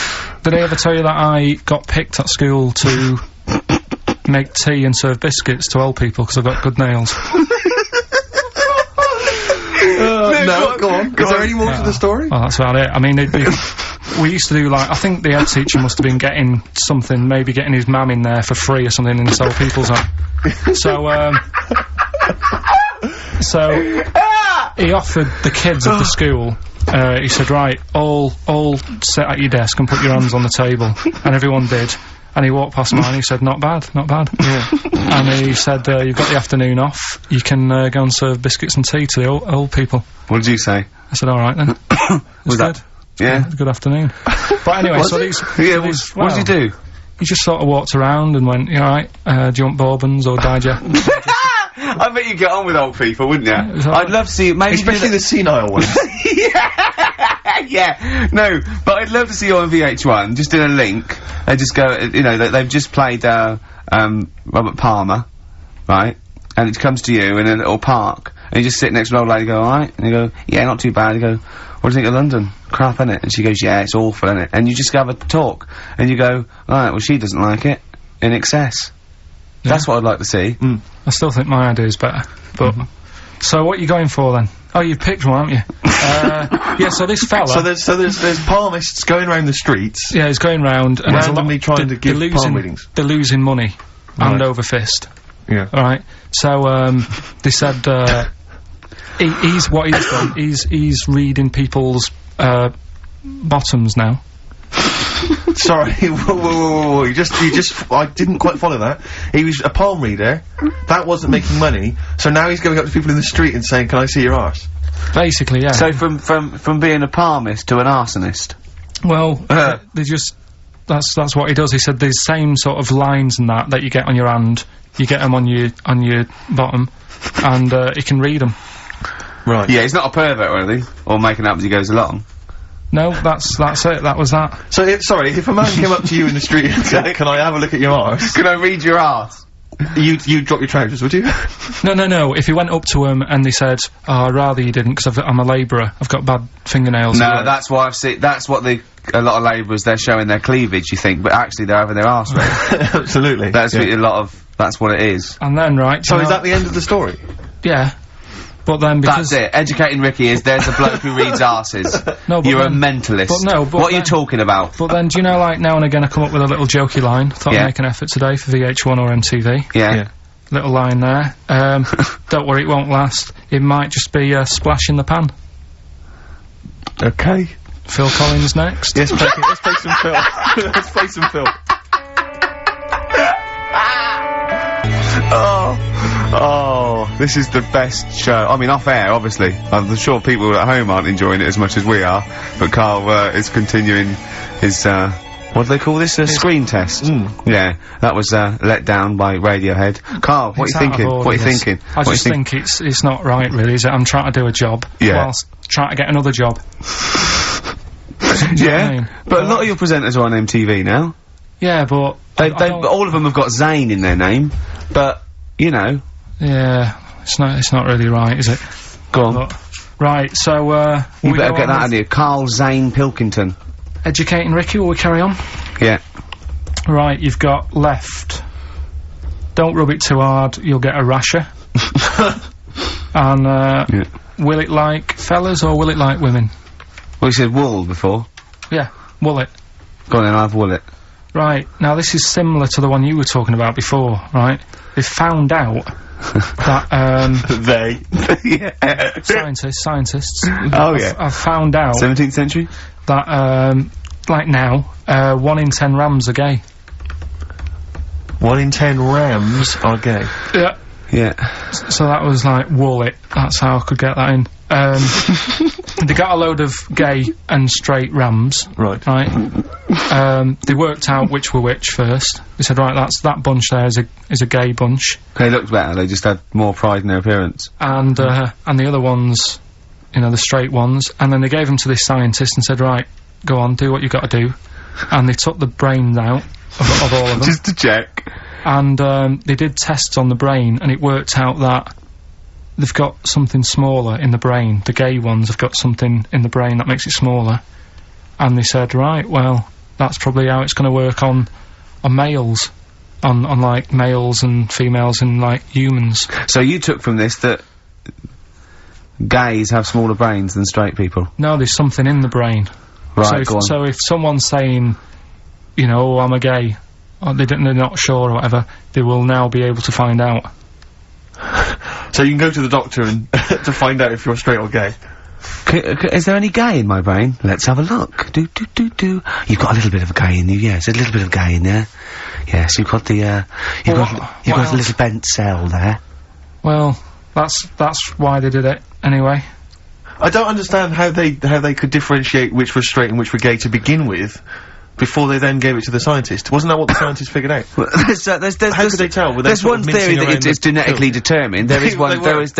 Did I ever tell you that I got picked at school to make tea and serve biscuits to old people because I've got good nails? No, go on. Is there any more to the story? Well, that's about it. I mean, we used to do, like, I think the head teacher must have been getting something, maybe getting his mum in there for free or something in this old people's home. So he offered the kids of the school, he said, "Right, all sit at your desk and put your hands on the table," and everyone did. And he walked past mine and he said, "Not bad, not bad." Yeah. And he said, "You've got the afternoon off, you can go and serve biscuits and tea to the old people." What did you say? I said, "Alright then." Was good. that? Yeah. Good afternoon. But anyway, so these... Yeah, well, what did you do? He just sort of walked around and went, "You alright? Do you want bourbons or digest?" I bet you get on with old people, wouldn't you? it was I'd love to see you, maybe Especially the senile ones. yeah, no, but I'd love to see you on VH1, just in a link, they just go, you know, they've just played, Robert Palmer, right, and it comes to you in a little park, and you just sit next to an old lady, go, "Alright?" And you go, "Yeah, not too bad." You go, "What do you think of London? Crap, innit?" And she goes, "Yeah, it's awful, innit?" And you just have a talk, and you go, "Alright, well, she doesn't like it, in excess." That's what I'd like to see. I still think my idea is better, but... So what are you going for then? Oh, you've picked one, haven't you? Yeah, so this fella... So there's palmists going around the streets. Yeah, he's going round and there's a lot- randomly trying to give palm readings. They're losing money, hand Right. over fist. Yeah. Alright, so, they said, he's what he's done, he's reading people's, bottoms now. Sorry, whoa. You just, I didn't quite follow that. He was a palm reader, that wasn't making money, so now he's going up to people in the street and saying, "Can I see your arse?" Basically, yeah. So from being a palmist to an arsonist. Well, they just, that's what he does. He said the same sort of lines and that you get on your hand, you get them on your bottom, and, he can read them. Right. Yeah, he's not a pervert or anything, or making up as he goes along. No, that's it, that was that. So, if a man came up to you in the street and said, "Can I have a look at your arse?" Can I read your arse? You'd drop your trousers, would you? No, if he went up to him and they said, "Oh, I'd rather you didn't, because I'm a labourer, I've got bad fingernails." No, that's why I've seen, that's what a lot of labourers, they're showing their cleavage, you think, but actually they're having their arse read. Absolutely. That's what that's what it is. And then, right... So is that the end of the story? Yeah. But then because... That's it. Educating Ricky is, there's a bloke who reads arses. No, but You're then, a mentalist. But no, but what are you talking about? But then, do you know, like, now and again I come up with a little jokey line. Thought I'd make an effort today for VH1 or MTV. Yeah. Little line there. Don't worry, it won't last. It might just be a splash in the pan. Okay. Phil Collins next. Yes, let's play some Phil. Let's play some Phil. Oh, this is the best show. I mean, off air, obviously. I'm sure people at home aren't enjoying it as much as we are, but Carl is continuing his, what do they call this? A screen test. Yeah, that was let down by Radiohead. Carl, what are you thinking? What are you thinking? I just think it's not right, really, is it? I'm trying to do a job whilst trying to get another job. Yeah, but a lot of your presenters are on MTV now. Yeah, but all of them have got Zane in their name, but you know. Yeah, it's not really right, is it? Go on. But, right, so you better get that out of you. Carl Zane Pilkington. Educating Ricky, will we carry on? Yeah. Right, you've got left. Don't rub it too hard, you'll get a rasher. And will it like fellas or will it like women? Well, you said wool before. Yeah, will it. Go on then, I'll have wool it. Right, now this is similar to the one you were talking about before, right? They found out that, scientists. Oh, yeah. I've found out 17th century? That, like now, 1 in 10 rams are gay. 1 in 10 rams are gay? Yeah. Yeah. So that was like, wool it. That's how I could get that in. They got a load of gay and straight rams. Right. They worked out which were which first. They said, right, that bunch there is a gay bunch. They looked better, they just had more pride in their appearance. And the other ones, you know, the straight ones, and then they gave them to this scientist and said, right, go on, do what you gotta do. And they took the brains out of all of them. Just to check. And, they did tests on the brain, and it worked out that they've got something smaller in the brain. The gay ones have got something in the brain that makes it smaller. And they said, right, well, that's probably how it's gonna work on males. On like, males and females and, like, humans. So you took from this that gays have smaller brains than straight people? No, there's something in the brain. Right, so if someone's saying, you know, oh, I'm a gay, or they're not sure or whatever, they will now be able to find out. So you can go to the doctor and to find out if you're straight or gay. Is there any gay in my brain? Let's have a look. You've got a little bit of a gay in you, yes. A little bit of gay in there. Yes, you've got the, you've got a little bent cell there. Well, that's why they did it, anyway. I don't understand how they could differentiate which were straight and which were gay to begin with, before they then gave it to the scientist. Wasn't that what the scientists figured out? How could they tell? There's one theory that it is genetically determined. There is one. There is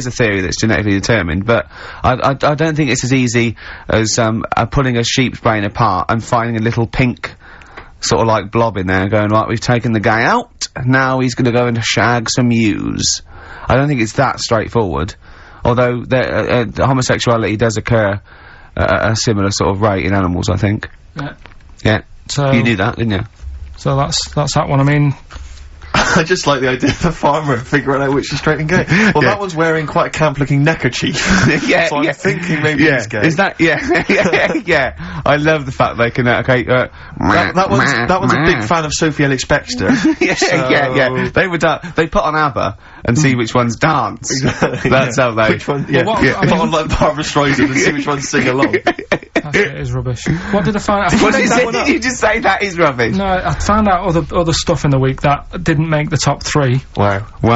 a theory that's genetically determined, but I don't think it's as easy as pulling a sheep's brain apart and finding a little pink sort of like blob in there and going, right, we've taken the guy out, now he's going to go and shag some ewes. I don't think it's that straightforward. Although homosexuality does occur at a similar sort of rate in animals, I think. Yeah. Yeah. So you knew that, didn't you? So that's that one. I mean, I just like the idea of the farmer figuring out which is straight and gay. Well, that one's wearing quite a camp-looking neckerchief. Yeah, so I'm thinking maybe he's gay. Is that? Yeah. I love the fact they can. That one's a big fan of Sophie Ellis-Bextor. Yeah. They put on ABBA and see which ones dance. Exactly. That's how they. Which one? Yeah. Put on like Barbara Streisand and see which ones sing along. That shit is rubbish. What did I find out? What did you just say? That is rubbish. No, I found out other stuff in the week that didn't make the top 3. Wow. We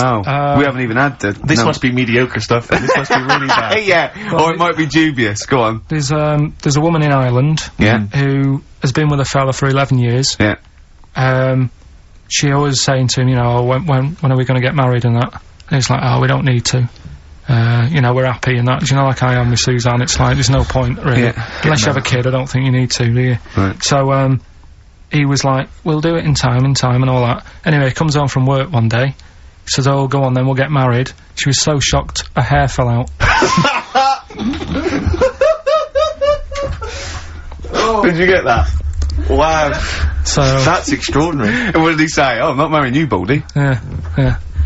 haven't even had the. This must be mediocre stuff. This must be really bad. Yeah. Or it might be dubious. Go on. There's a woman in Ireland. Yeah. Who has been with a fella for 11 years. Yeah. She always saying to him, you know, when are we going to get married and that? And he's like, oh, we don't need to. You know, we're happy and that. Do you know, like I am with Suzanne, it's like, there's no point, really. Yeah. Unless you have a kid, I don't think you need to, do you? Right. So, he was like, we'll do it in time and all that. Anyway, he comes home from work one day. He says, oh, go on then, we'll get married. She was so shocked, her hair fell out. Did you get that? Wow. So that's extraordinary. And what did he say? Oh, I'm not marrying you, Baldy. Yeah.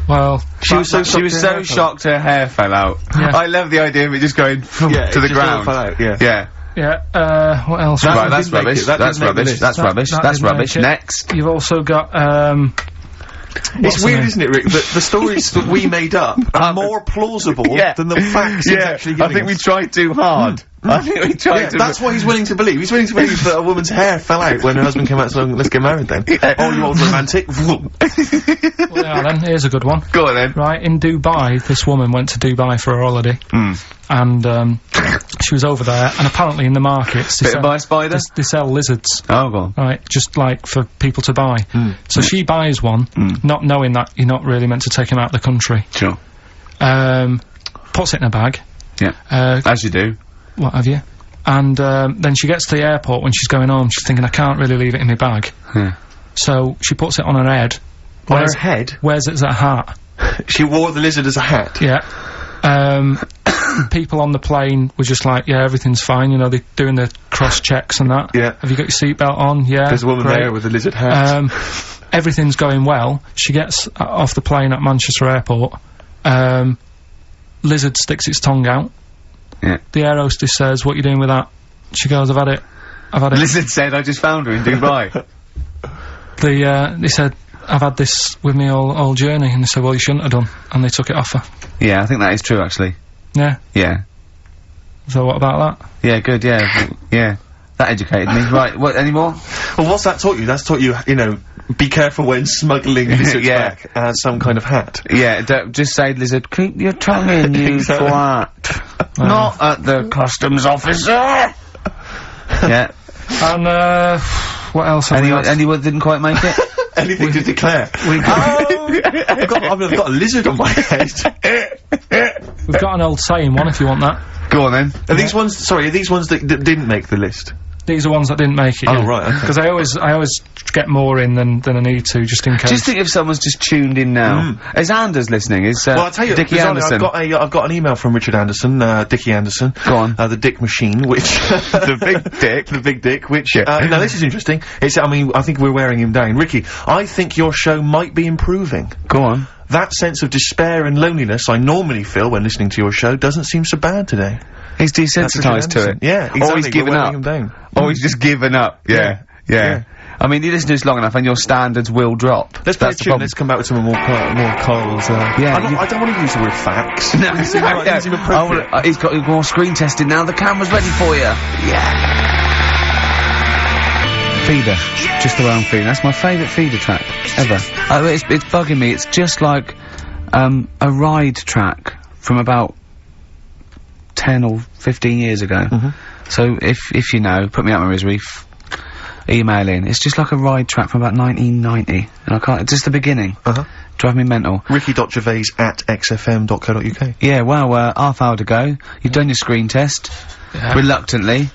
Well, she was so shocked her hair fell out. Yeah. I love the idea of it just going to the ground. Fell out, Yeah, what else? Right, that's rubbish. That's rubbish. Next. You've also got, it's weird, isn't it, Rick, that the stories that we made up are more plausible than the facts he's actually giving I think we tried too hard. I think we tried to... That's what he's willing to believe. He's willing to believe that a woman's hair fell out when her husband came out saying, let's get married then. Oh, you old romantic. Well, yeah, then, here's a good one. Go on then. Right, in Dubai, this woman went to Dubai for a holiday. And, she was over there, and apparently in the markets... Bit by spider? They sell lizards. Oh, go on. Right, just like for people to buy. So she buys one, not knowing that you're not really meant to take him out of the country. Sure. Puts it in a bag. Yeah. As you do. What have you? And, then she gets to the airport when she's going home, she's thinking, I can't really leave it in my bag. Yeah. So, she puts it on her head. On her head? Wears it as a hat. She wore the lizard as a hat? Yeah. People on the plane were just like, yeah, everything's fine, you know, they're doing the cross-checks and that. Yeah. Have you got your seatbelt on? Yeah. There's a woman great. there with a lizard hat. Everything's going well. She gets off the plane at Manchester Airport. Lizard sticks its tongue out. Yeah. The air hostess says, what are you doing with that? She goes, I've had it. Lizard said, I just found her in Dubai. They said, I've had this with me all journey. And they said, well, you shouldn't have done. And they took it off her. Yeah, I think that is true, actually. Yeah. Yeah. So what about that? Yeah, good, yeah. Yeah. That educated me. Right, what, any more? Well, what's that taught you? That's taught you, you know, be careful when smuggling lizards back as some kind of hat. Yeah, don't just say, lizard, keep your tongue in, you twat. Not at the customs officer! Yeah. And, what else? Anyone didn't quite make it? Anything to declare? I've got a lizard on my head. We've got an old saying one if you want that. Go on then. Are these ones, sorry, are these ones that didn't make the list? These are ones that didn't make it. Oh, right, okay. Because I always get more in than I need to, just in case. Just think if someone's just tuned in now. Is Anders listening? Is, well, I'll tell you, Dickie Anderson? I've got an email from Richard Anderson, Dickie Anderson. Go on. The Dick Machine, which... the big dick, which... now this is interesting. I think we're wearing him down. Ricky, I think your show might be improving. Go on. That sense of despair and loneliness I normally feel when listening to your show doesn't seem so bad today. He's desensitised to it. Yeah, exactly. Or he's given up. Or he's just given up. Yeah. I mean, you listen to this long enough and your standards will drop. Let's play a tune, let's come back with some more Carl's, I don't want to use the word facts. No, he's got more screen testing now, the camera's ready for you. Yeah. Feeder. Just the way I'm feeling. That's my favourite Feeder track ever. It's bugging me. It's just like, a ride track from about 10 or 15 years ago. So if you know, put me out my misery, email in. It's just like a ride track from about 1990. And I can't, it's just the beginning. Drive me mental. Ricky.gervais@xfm.co.uk. Yeah, well, half hour to go. You've done your screen test. Yeah. Reluctantly.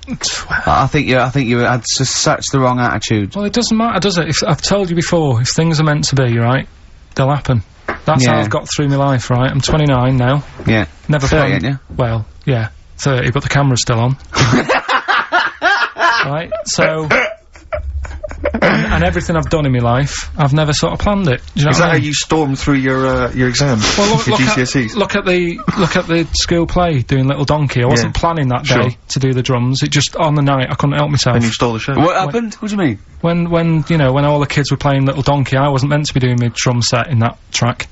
I think you had such the wrong attitude. Well, it doesn't matter, does it? I've told you before, if things are meant to be, right, they'll happen. That's how I've got through my life, right? I'm 29 now. Yeah. Never 30, ain't you? Well, yeah, 30, but the camera's still on. Right, so... and everything I've done in my life, I've never sort of planned it. Do you know Is that how you stormed through your exams? Well, your GCSEs? Look at the school play, doing Little Donkey. I wasn't planning that day to do the drums. It just, on the night, I couldn't help myself. And you stole the show. What happened? What do you mean? When you know, when all the kids were playing Little Donkey, I wasn't meant to be doing my drum set in that track.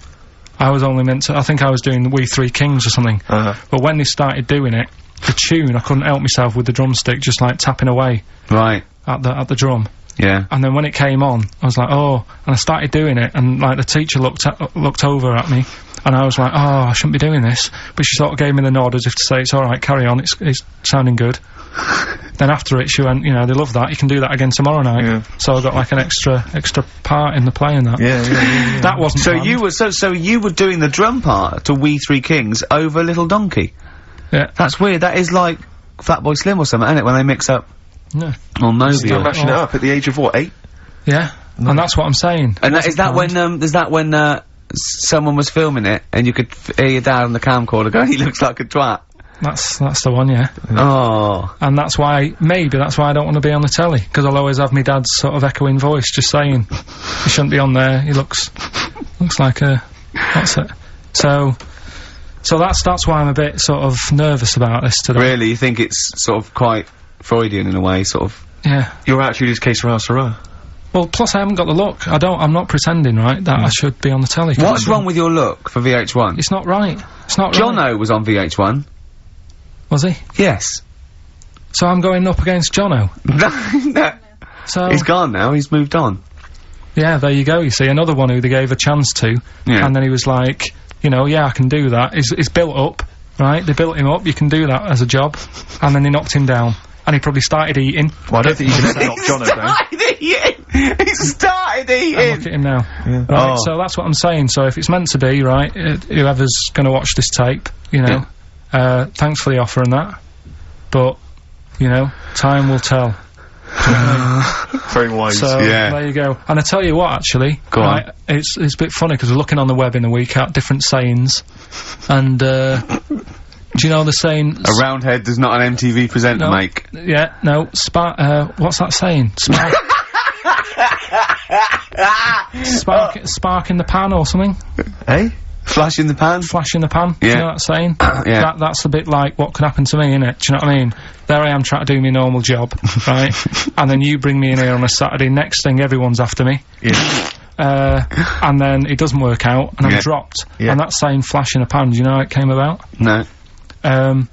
I was only meant to, I think I was doing We Three Kings or something. But when they started doing it, the tune, I couldn't help myself with the drumstick, just like tapping away. Right. At the drum. Yeah. And then when it came on, I was like, oh, and I started doing it, and like the teacher looked over at me, and I was like, oh, I shouldn't be doing this, but she sort of gave me the nod as if to say, it's alright, carry on, it's sounding good. Then after it, she went, you know, they love that, you can do that again tomorrow night. Yeah. So I got like an extra part in the play and that. Yeah. That wasn't planned. So you were doing the drum part to We Three Kings over Little Donkey? Yeah. That's weird, that is like Fatboy Slim or something, isn't it, when they mix up? No. Or Moby. Still mashing it up at the age of what, 8? Yeah. No. And that's what I'm saying. And is that when someone was filming it and you could hear your dad on the camcorder going, he looks like a twat? That's the one, yeah. Oh. And that's why I don't want to be on the telly, because I'll always have my dad's sort of echoing voice just saying, he shouldn't be on there, he looks like a, that's it. So that's why I'm a bit sort of nervous about this today. Really? You think it's sort of quite Freudian in a way, sort of? Yeah. Your attitude is que sera, sera. Well, plus I haven't got the look. I'm not pretending, right, that I should be on the telly. What's wrong with your look for VH1? It's not right. It's not right. Jono was on VH1. Was he? Yes. So I'm going up against Jono. No. So He's gone now, he's moved on. yeah, there you go. You see, another one who they gave a chance to, Yeah. and then he was like, you know, yeah, I can do that. He's built up, right? They built him up. You can do that as a job, and then they knocked him down, and he probably started eating. Well, I don't think you can ever knock Jono down. He started eating! And look at him now. Yeah. Right, Oh. so that's what I'm saying. So if it's meant to be, right, whoever's going to watch this tape, you know, thanks for the offer and that, but, you know, time will tell. Very wise. So Yeah. there you go. And I tell you what, actually, Go on. right, it's a bit funny because we're looking on the web in the week at different sayings, and do you know the saying? A round head does not an MTV presenter No. make. Yeah, no. What's that saying? Spark in the pan or something. Eh? Flash in the pan? Flash in the pan. Do Yeah. you know that saying? Yeah. That's a bit like what could happen to me, innit? Do you know what I mean? There I am trying to do my normal job, right? And then you bring me in here on a Saturday. Next thing, everyone's after me. Yeah. And then it doesn't work out, and I'm Yeah. dropped. Yeah. And that saying "flash in a pan," do you know how it came about? No. Do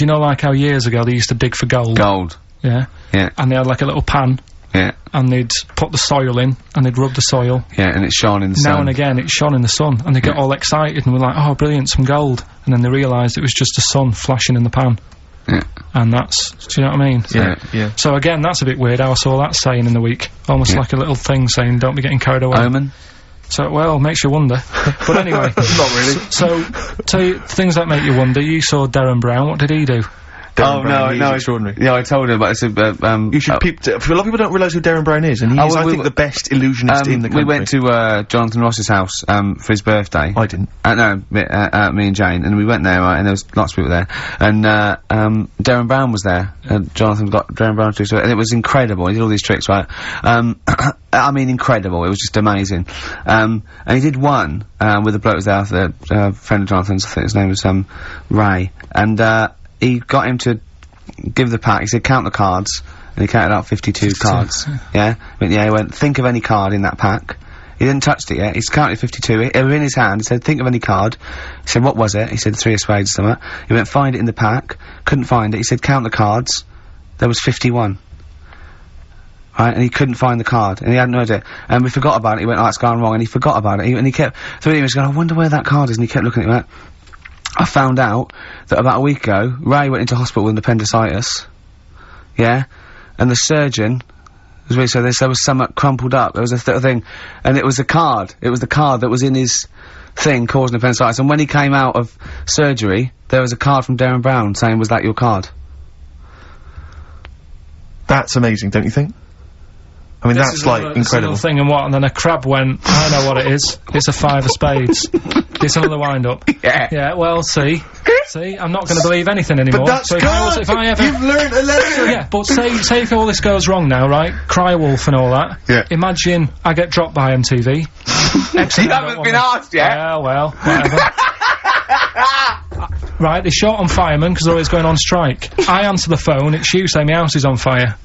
you know like how years ago they used to dig for gold? Gold. Yeah. Yeah. And they had like a little pan, Yeah. and they'd put the soil in, and they'd rub the soil. Yeah, and it's shone in the Now sun. and again, it shone in the sun, and they get all excited and were like, "Oh, brilliant, some gold!" And then they realised it was just the sun flashing in the pan. Yeah. And that's, do you know what I mean? Yeah. Yeah. So again, that's a bit weird. I saw that saying in the week, almost Yeah. like a little thing saying, "Don't be getting carried away." Omen? So, well, makes you wonder. But anyway. Not really. So, tell you things that make you wonder. You saw Derren Brown. What did he do? Derren Brown, no, he's no. extraordinary. Yeah, I told him, but I said, You should a lot of people don't realise who Derren Brown is, and he is, I think, the best illusionist in the country. we went to, Jonathan Ross's house, for his birthday. I didn't. No, me and Jane, and we went there, right, and there was lots of people there, and, Derren Brown was there, and Jonathan got Derren Brown to do it, and it was incredible, he did all these tricks, right, I mean, incredible, it was just amazing, and he did one, with the bloke who was there, the, friend of Jonathan's, I think his name was, Ray, and, he got him to give the pack, he said, count the cards, and he counted out 52 cards, yeah, he went, think of any card in that pack. He didn't touch it yet, he's counted 52, it was in his hand, he said, think of any card, he said, what was it? He said, 3 of spades or something, he went, find it in the pack, couldn't find it, he said, count the cards, there was 51. Right, and he couldn't find the card, and he hadn't heard it, and we forgot about it, he went, oh, it's gone wrong, and he forgot about it, and he kept, so he was going, I wonder where that card is, and he kept looking at it, I found out that about a week ago, Ray went into hospital with appendicitis, yeah, and the surgeon, so there was something crumpled up, there was a thing, and it was the card that was in his thing causing appendicitis, and when he came out of surgery, there was a card from Derren Brown saying, was that your card? That's amazing, don't you think? I mean, that's like incredible. Thing and what, and then a crab went, I know what it is. It's a 5 of spades. It's another wind-up. Yeah. Yeah, well, see, I'm not going to believe anything anymore. But that's so if I ever, you've learned a lesson! yeah, but say if all this goes wrong now, right, Cry Wolf and all that, Yeah. imagine I get dropped by MTV. You haven't been asked yet. Yeah, well, whatever. Right, they short on firemen because they're always going on strike. I answer the phone, it's you saying my house is on fire.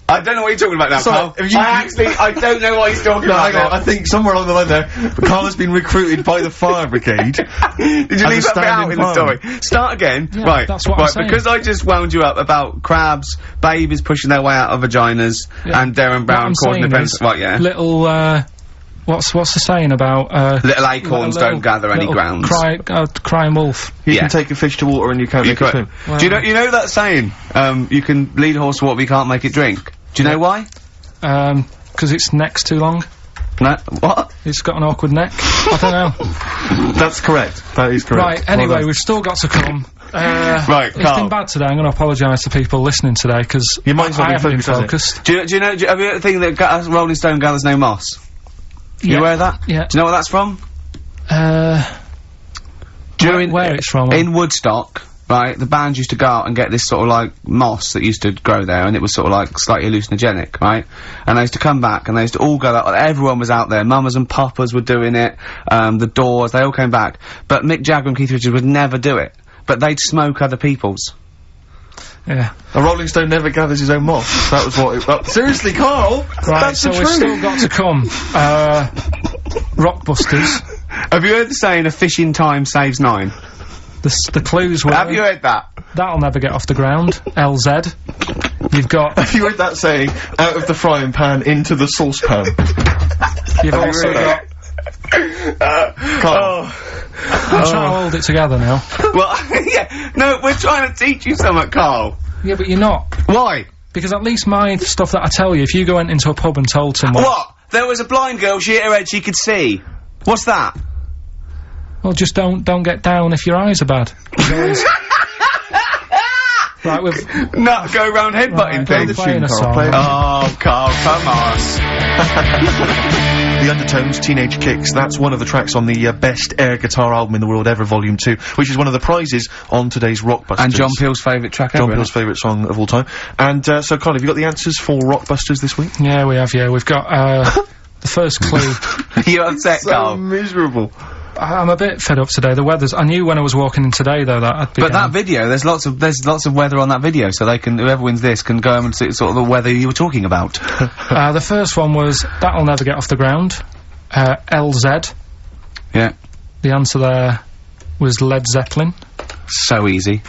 I don't know what you're talking about now, Sorry, Carl. I don't know what he's talking No, about hang on, now. I think somewhere along the line there, Carl has been recruited by the fire brigade. Did you leave that bit out in the story? Start again. Yeah, right, that's what I'm saying. because I just wound you up about crabs, babies pushing their way out of vaginas, and Derren Brown causing appendicitis. Right, yeah. Little, what's the saying about, Little acorns don't gather any grounds. Crying wolf. You Yeah. can take a fish to water and you can't You make it could- swim. Do you know that saying? You can lead a horse to water, but you can't make it drink. Do you know why? Because its neck's too long. No. What? It's got an awkward neck. I don't know. That's correct. That is correct. Right, anyway, we've still got to come. Right, It's Carl. been bad today. I'm going to apologise to people listening today, because Your mind's not I been haven't been focused, has it? focused. Do you know, have you ever think that Rolling Stone gathers no moss? You aware of that? Yeah. Do you know where that's from? Where it's from? In Woodstock, right, the band used to go out and get this sort of like moss that used to grow there, and it was sort of like slightly hallucinogenic, right? And they used to come back, and they used to all go out, everyone was out there, mamas and papas were doing it, the Doors, they all came back. But Mick Jagger and Keith Richards would never do it, but they'd smoke other people's. Yeah. A Rolling Stone never gathers his own moss. That was what it... seriously, Carl! Right, That's so the we've truth. still got to come. Rockbusters. Have you heard the saying, a fish in time saves 9? The clues were... Have you heard that? That'll never get off the ground. LZ. You've got... Have you read that saying, out of the frying pan into the saucepan? You've also got... Carl. I'm trying to hold it together now. Well, yeah, no, we're trying to teach you something, Carl. Yeah, but you're not. Why? Because at least my stuff that I tell you, if you went into a pub and told someone... What? There was a blind girl, she hit her head, she could see. What's that? Well, just don't get down if your eyes are bad. Right, we've... No, go round headbutting things. Playing a song. Oh, Carl, come on. The Undertones, Teenage Kicks, that's one of the tracks on the best air guitar album in the world ever, Volume 2, which is one of the prizes on today's Rockbusters. And John Peel's favourite track ever. John Peel's favourite song of all time. And, so, Carl, have you got the answers for Rockbusters this week? Yeah, we have, yeah. We've got, the first clue. You're upset, Carl. So miserable. I'm a bit fed up today. The weather's... I knew when I was walking in today, though, that I'd be... But that video, there's lots of weather on that video, so they can, whoever wins this can go home and see sort of the weather you were talking about. The first one was, that'll never get off the ground. LZ. Yeah. The answer there was Led Zeppelin. So easy.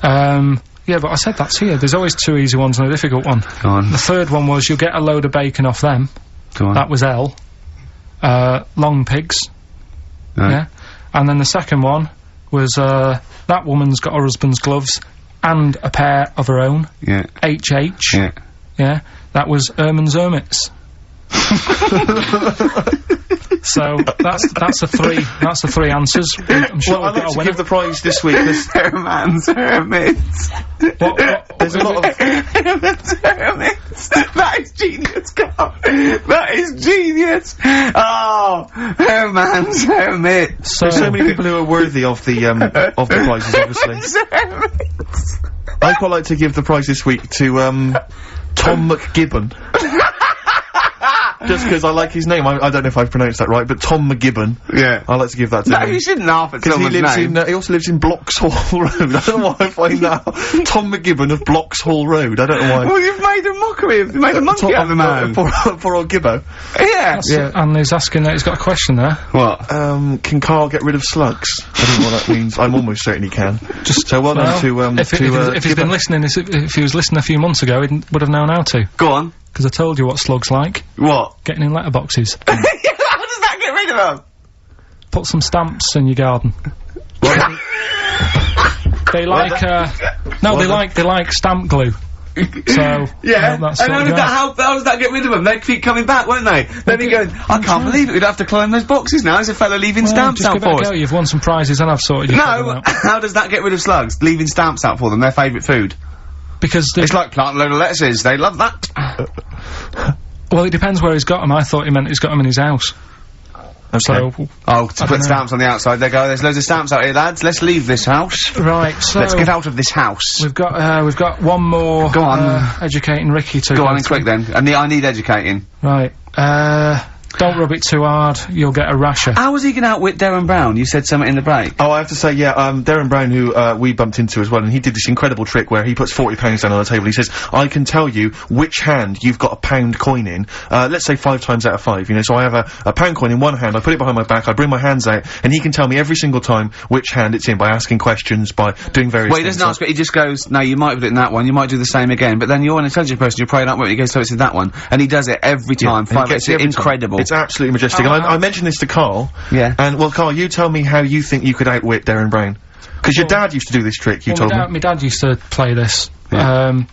Yeah, but I said that to you. There's always two easy ones and a difficult one. Go on. The third one was, you'll get a load of bacon off them. Go on. That was L. Long pigs. Right. Yeah. And then the second one was, that woman's got her husband's gloves and a pair of her own. Yeah. HH. Yeah. Yeah. That was Erman's Hermits. So that's the three answers. I'm sure Well, I'd we've got like a to winner. give the prize this week. Herman's Hermits. What There's a lot of... Herman's Hermits. That is genius, Carl. That is genius. Oh, Herman's Hermits. So, There's so many people who are worthy of the prizes, obviously. Hermits. I'd quite like to give the prize this week to, Tom McGibbon. Just because I like his name. I don't know if I've pronounced that right, but Tom McGibbon. Yeah. I'd like to give that to No, him. you shouldn't laugh at Because he someone's lives name. he also lives in Bloxhall Road. I don't know why I find that. Tom McGibbon of Bloxhall Road. I don't know why. Well, you've made a mockery of, made a monkey out of the man. For old Gibbo. Yeah. yeah. And he's asking that, he's got a question there. What? Can Carl get rid of slugs? I don't know what that means. I'm almost certain he can. Just so well done to, if he's been listening, if he was listening a few months ago, he would have known how to. Go on. Because I told you what slug's like. What? Getting in letterboxes. How does that get rid of them? Put some stamps in your garden. They like, they like stamp glue. So, yeah, that's and what how does that get rid of them? They'd keep coming back, won't they? Then he going, I can't believe it, we'd have to climb those boxes now, there's a fella leaving stamps just out give it for a us. go. You've won some prizes and I've sorted your problem No, out. how does that get rid of slugs? Leaving stamps out for them, their favourite food. Because it's like planting a load of lettuces, they love that. Well, it depends where he's got them. I thought he meant he's got them in his house. Okay. So, to put stamps on the outside, they go, there's loads of stamps out here, lads, let's leave this house. Right, so... Let's get out of this house. We've got one more... Go on. Educating Ricky to... Go on, and quick then. I need educating. Right, don't rub it too hard, you'll get a rasher. How was he gonna outwit Derren Brown? You said something in the break. Oh, I have to say, yeah, Derren Brown, who, we bumped into as well, and he did this incredible trick where he puts £40 down on the table. He says, I can tell you which hand you've got a £1 coin in, let's say 5 times out of 5, you know, so I have a £1 coin in one hand, I put it behind my back, I bring my hands out, and he can tell me every single time which hand it's in by asking questions, by doing various Well, he doesn't ask, but he just goes, no, you might have it in that one, you might do the same again, but then you're an intelligent person, you're probably not right, he goes, so it's in that one, and he does it every time, it's incredible. It's absolutely majestic. And I mentioned this to Carl. Yeah. And, well, Carl, you tell me how you think you could outwit Derren Brown. Because your dad used to do this trick, you told me. My dad used to play this. Yeah.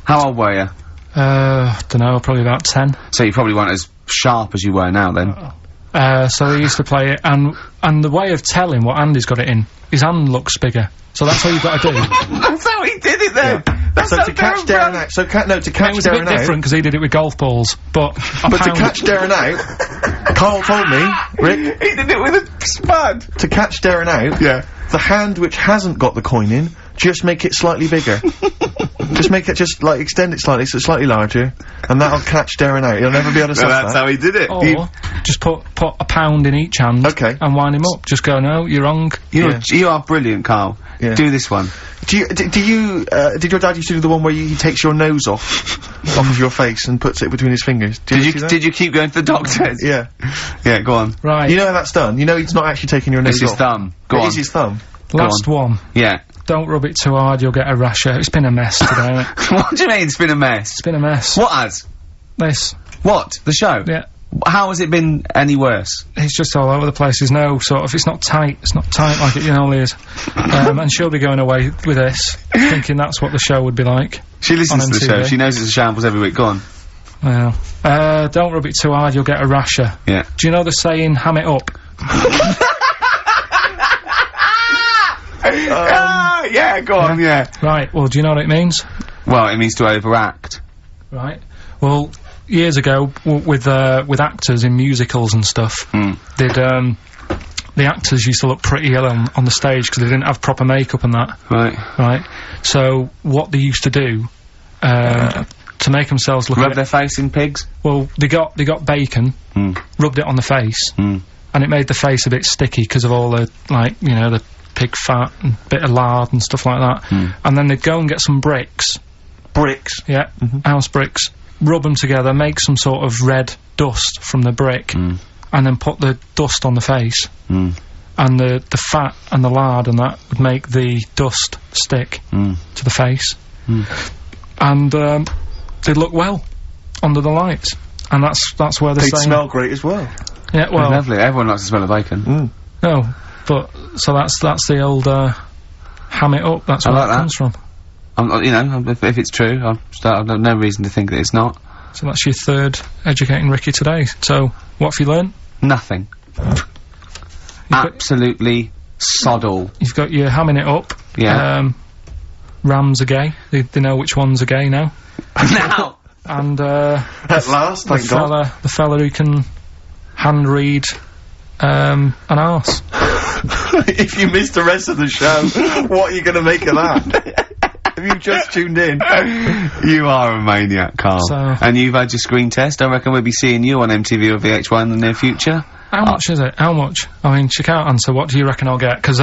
How old were you? Dunno, probably about 10. So you probably weren't as sharp as you were now, then? So he used to play it, and the way of telling what hand he's got it in, his hand looks bigger. So that's all you've got to do. That's how he did it then! Yeah. That's so to catch Derren out, to catch Derren out... It was a bit different, because he did it with golf balls, but to catch Derren out, Carl told me, Rick... He did it with a spud! To catch Derren out, yeah, the hand which hasn't got the coin in, just make it slightly bigger. Just make it, extend it slightly, so it's slightly larger, and that'll catch Derren out. He'll never be able to stop that. That's how he did it. Or, just put £1 in each hand, and wind him up. Just go, no, you're wrong. You are brilliant, Carl. Yeah. Do this one. Did your dad used to do the one where he takes your nose off of your face and puts it between his fingers? Did you keep going to the doctors? Yeah. Yeah, go on. Right. You know how that's done? You know he's not actually taking your nose off. It's his thumb. Go on. It is his thumb. Last one. Yeah. Don't rub it too hard, you'll get a rasher. It's been a mess today, hasn't it? What do you mean it's been a mess? It's been a mess. What has? This. What? The show? Yeah. How has it been any worse? It's just all over the place. There's no sort of, it's not tight like it normally is. And she'll be going away with this, thinking that's what the show would be like. She listens to the show, she knows it's a shambles every week, go on. Well, don't rub it too hard, you'll get a rasher. Yeah. Do you know the saying, ham it up? Yeah, go on, yeah. Right, well, do you know what it means? Well, it means to overact. Right. Well, years ago, with actors in musicals and stuff, the actors used to look pretty ill on the stage because they didn't have proper makeup and that. Right. Right. So, what they used to do, to make themselves look... Rub their face in pigs? Well, they got bacon, rubbed it on the face, and it made the face a bit sticky because of all the, like, you know, the pig fat and bit of lard and stuff like that. And then they'd go and get some bricks. Bricks? Yeah, house bricks. Rub them together, make some sort of red dust from the brick, and then put the dust on the face. And the fat and the lard and that would make the dust stick to the face. And they'd look well under the lights. And that's where they'd smell great as well. Yeah, well... Lovely, everyone likes to smell of bacon. No, but, so that's the old, ham it up, that's where that comes from. You know, if it's true, I've no reason to think that it's not. So that's your third Educating Ricky today. So, what have you learned? Nothing. Absolutely sod all. You've got your hamming it up. Yeah. Rams are gay. They know which ones are gay now. Now! And, at last, thank God. The fella who can hand read, an arse. If you missed the rest of the show, what are you gonna make of that? Have you just tuned in? You are a maniac, Carl. So, and you've had your screen test. I reckon we'll be seeing you on MTV or VH1 in the near future. How much is it? How much? I mean, she can't answer. What do you reckon I'll get? Because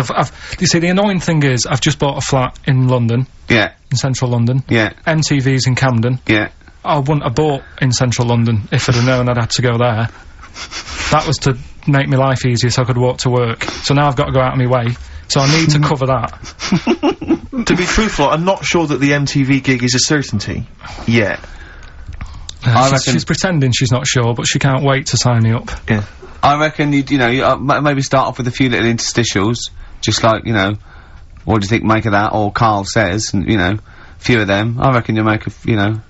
you see, the annoying thing is, I've just bought a flat in London. Yeah. In central London. Yeah. MTV's in Camden. Yeah. I wouldn't have bought in central London if I'd have known I'd had to go there. That was to make my life easier so I could walk to work. So now I've got to go out of my way. So I need to cover that. To be truthful, I'm not sure that the MTV gig is a certainty yet. She's pretending she's not sure, but she can't wait to sign me up. Yeah. I reckon you maybe start off with a few little interstitials, just like, you know, what do you think make of that? Or Carl says, and, you know, a few of them. I reckon you'll make a few grand.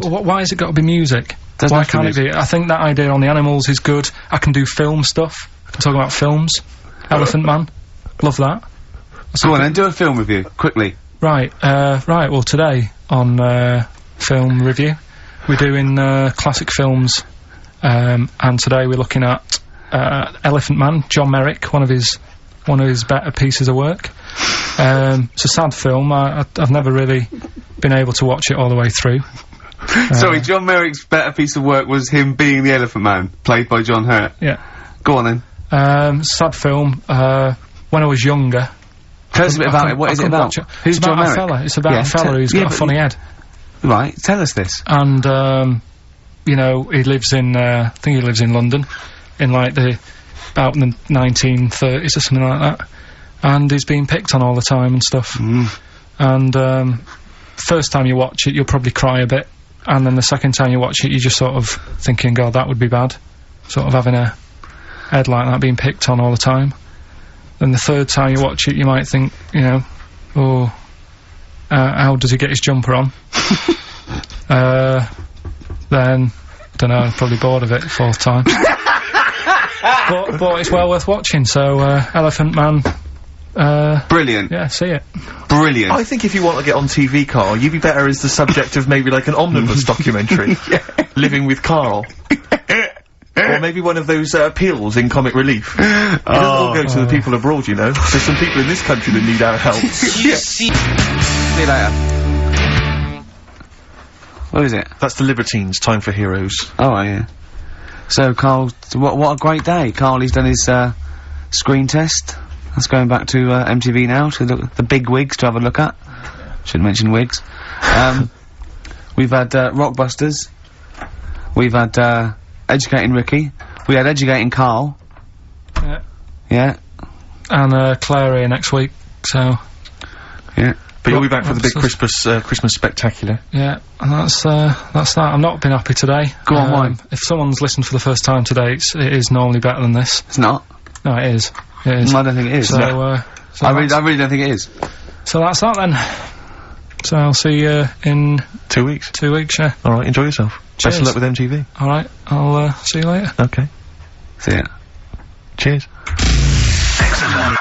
Why has it got to be music? Why can't it be? I think that idea on the animals is good. I can do film stuff. I can talk about films. Elephant Man. Love that. Go on then, do a film review, quickly. Right, well today on, film review, we're doing, classic films, and today we're looking at, Elephant Man, John Merrick, one of his better pieces of work. It's a sad film. I've never really been able to watch it all the way through. Sorry, John Merrick's better piece of work was him being the Elephant Man, played by John Hurt. Yeah. Go on then. Sad film. When I was younger. Tell us a bit about it. What is it about? Who's John Merrick? It's about a fella who's got a funny head. Right, tell us this. And, you know, he lives in, I think he lives in London, in like about the 1930s or something like that. And he's being picked on all the time and stuff. And, first time you watch it, you'll probably cry a bit. And then the second time you watch it, you're just sort of thinking, God, that would be bad. Sort of having a head like that being picked on all the time. Then the third time you watch it, you might think, you know, oh, how does he get his jumper on? Then, dunno, probably bored of it fourth time. but it's well worth watching, so, Elephant Man, brilliant. Yeah, see it. Brilliant. I think if you want to get on TV, Carl, you'd be better as the subject of maybe like an omnibus documentary. Living with Carl. Or maybe one of those appeals in Comic Relief. It doesn't all go to the people abroad, you know. There's some people in this country that need our help. See you later. What is it? That's the Libertines, Time for Heroes. Oh, yeah. So, Carl, what a great day. Carl, he's done his, screen test. That's going back to, MTV now, to look at the big wigs to have a look at. Shouldn't mention wigs. We've had, Rockbusters. We've had, Educating Ricky. We had Educating Carl. Yeah. Yeah. and Claire here next week, so... Yeah. But you'll be back for the big Christmas spectacular. Yeah, and that's that. I've not been happy today. Go on, why? If someone's listened for the first time today, it is normally better than this. It's not. No, it is. It is. I don't think it is. So, No. so I really don't think it is. So that's that then. So I'll see you in 2 weeks. 2 weeks, yeah. Alright, enjoy yourself. Cheers. Best of luck with MTV. Alright, I'll see you later. Okay. See ya. Cheers. Excellent.